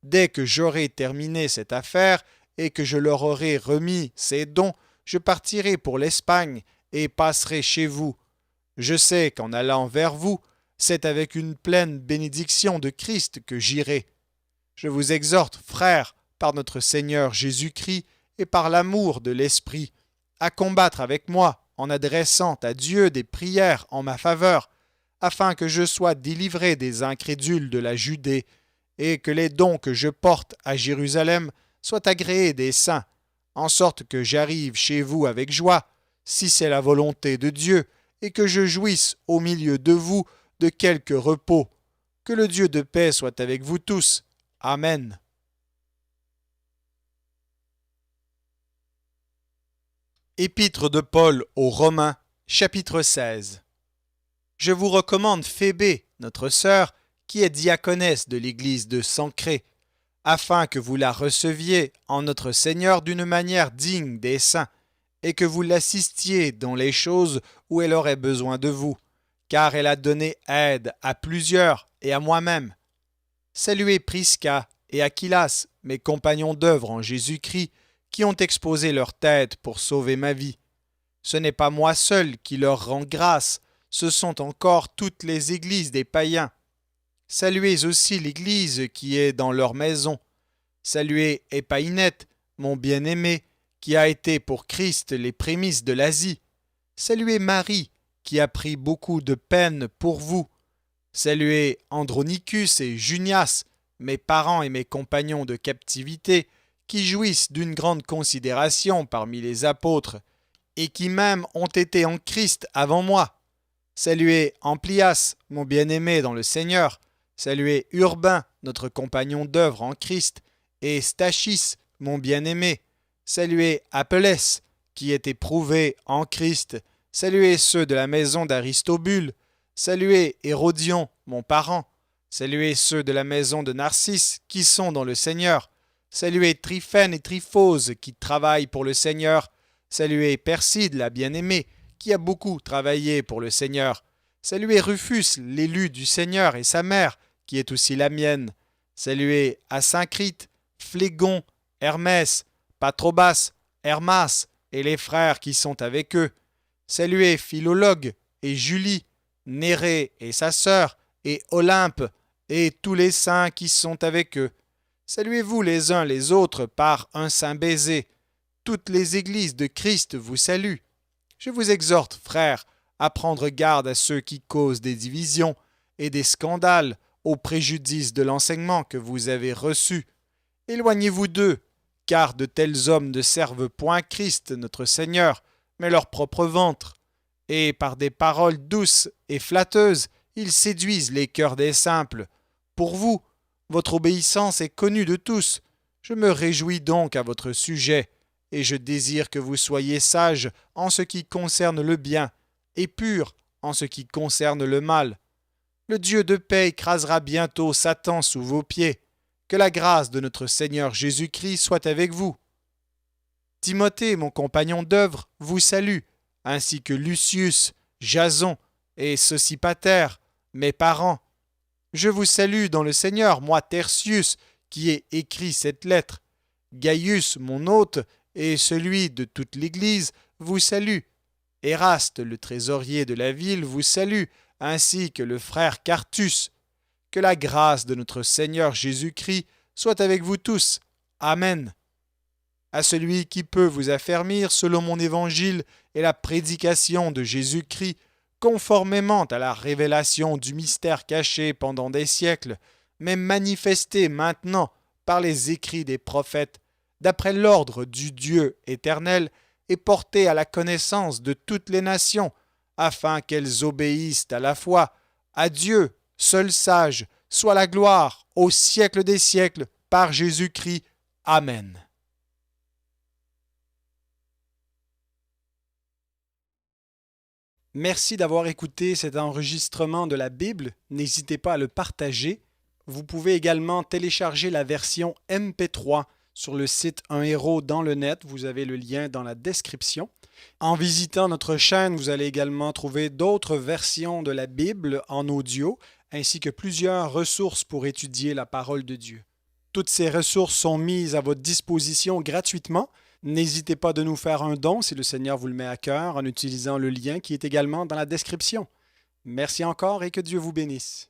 Dès que j'aurai terminé cette affaire et que je leur aurai remis ces dons, je partirai pour l'Espagne et passerai chez vous. Je sais qu'en allant vers vous, c'est avec une pleine bénédiction de Christ que j'irai. Je vous exhorte, frères, par notre Seigneur Jésus-Christ et par l'amour de l'Esprit, à combattre avec moi en adressant à Dieu des prières en ma faveur, afin que je sois délivré des incrédules de la Judée, et que les dons que je porte à Jérusalem soient agréés des saints, en sorte que j'arrive chez vous avec joie, si c'est la volonté de Dieu, et que je jouisse au milieu de vous de quelque repos. Que le Dieu de paix soit avec vous tous. Amen. Épître de Paul aux Romains, chapitre 16. Je vous recommande Phébé, notre sœur, qui est diaconesse de l'église de Sancré, afin que vous la receviez en notre Seigneur d'une manière digne des saints, et que vous l'assistiez dans les choses où elle aurait besoin de vous, car elle a donné aide à plusieurs et à moi-même. Saluez Prisca et Aquilas, mes compagnons d'œuvre en Jésus-Christ, qui ont exposé leur tête pour sauver ma vie. Ce n'est pas moi seul qui leur rend grâce, ce sont encore toutes les églises des païens. Saluez aussi l'église qui est dans leur maison. Saluez Épaïnette, mon bien-aimé, qui a été pour Christ les prémices de l'Asie. Saluez Marie, qui a pris beaucoup de peine pour vous. Saluez Andronicus et Junias, mes parents et mes compagnons de captivité, qui jouissent d'une grande considération parmi les apôtres, et qui même ont été en Christ avant moi. Saluez Amplias, mon bien-aimé dans le Seigneur. Saluez Urbain, notre compagnon d'œuvre en Christ, et Stachys, mon bien-aimé. Saluez Apelles, qui est éprouvé en Christ. Saluez ceux de la maison d'Aristobule. Saluez Hérodion, mon parent. Saluez ceux de la maison de Narcisse, qui sont dans le Seigneur. Saluez Tryphène et Tryphose, qui travaillent pour le Seigneur. Saluez Perside, la bien-aimée, qui a beaucoup travaillé pour le Seigneur. Saluez Rufus, l'élu du Seigneur, et sa mère, qui est aussi la mienne. Saluez Asyncrite, Phlégon, Hermès, Patrobas, Hermas, et les frères qui sont avec eux. Saluez Philologue et Julie, Nérée et sa sœur, et Olympe, et tous les saints qui sont avec eux. Saluez-vous les uns les autres par un saint baiser. Toutes les églises de Christ vous saluent. Je vous exhorte, frères, à prendre garde à ceux qui causent des divisions et des scandales au préjudice de l'enseignement que vous avez reçu. Éloignez-vous d'eux, car de tels hommes ne servent point Christ notre Seigneur, mais leur propre ventre. Et par des paroles douces et flatteuses, ils séduisent les cœurs des simples. Pour vous, votre obéissance est connue de tous. Je me réjouis donc à votre sujet, et je désire que vous soyez sages en ce qui concerne le bien, et purs en ce qui concerne le mal. Le Dieu de paix écrasera bientôt Satan sous vos pieds. Que la grâce de notre Seigneur Jésus-Christ soit avec vous. Timothée, mon compagnon d'œuvre, vous salue, ainsi que Lucius, Jason et Sosipater, mes parents. Je vous salue dans le Seigneur, moi Tertius, qui ai écrit cette lettre. Gaius, mon hôte, et celui de toute l'Église, vous salue. Éraste, le trésorier de la ville, vous salue, ainsi que le frère Quartus. Que la grâce de notre Seigneur Jésus-Christ soit avec vous tous. Amen. À celui qui peut vous affermir selon mon évangile et la prédication de Jésus-Christ, conformément à la révélation du mystère caché pendant des siècles, mais manifesté maintenant par les écrits des prophètes, d'après l'ordre du Dieu éternel, et porté à la connaissance de toutes les nations, afin qu'elles obéissent à la foi à Dieu, seul sage, soit la gloire au siècle des siècles, par Jésus-Christ. Amen. Merci d'avoir écouté cet enregistrement de la Bible. N'hésitez pas à le partager. Vous pouvez également télécharger la version MP3 sur le site Un héros dans le net. Vous avez le lien dans la description. En visitant notre chaîne, vous allez également trouver d'autres versions de la Bible en audio, ainsi que plusieurs ressources pour étudier la parole de Dieu. Toutes ces ressources sont mises à votre disposition gratuitement. N'hésitez pas de nous faire un don si le Seigneur vous le met à cœur en utilisant le lien qui est également dans la description. Merci encore et que Dieu vous bénisse.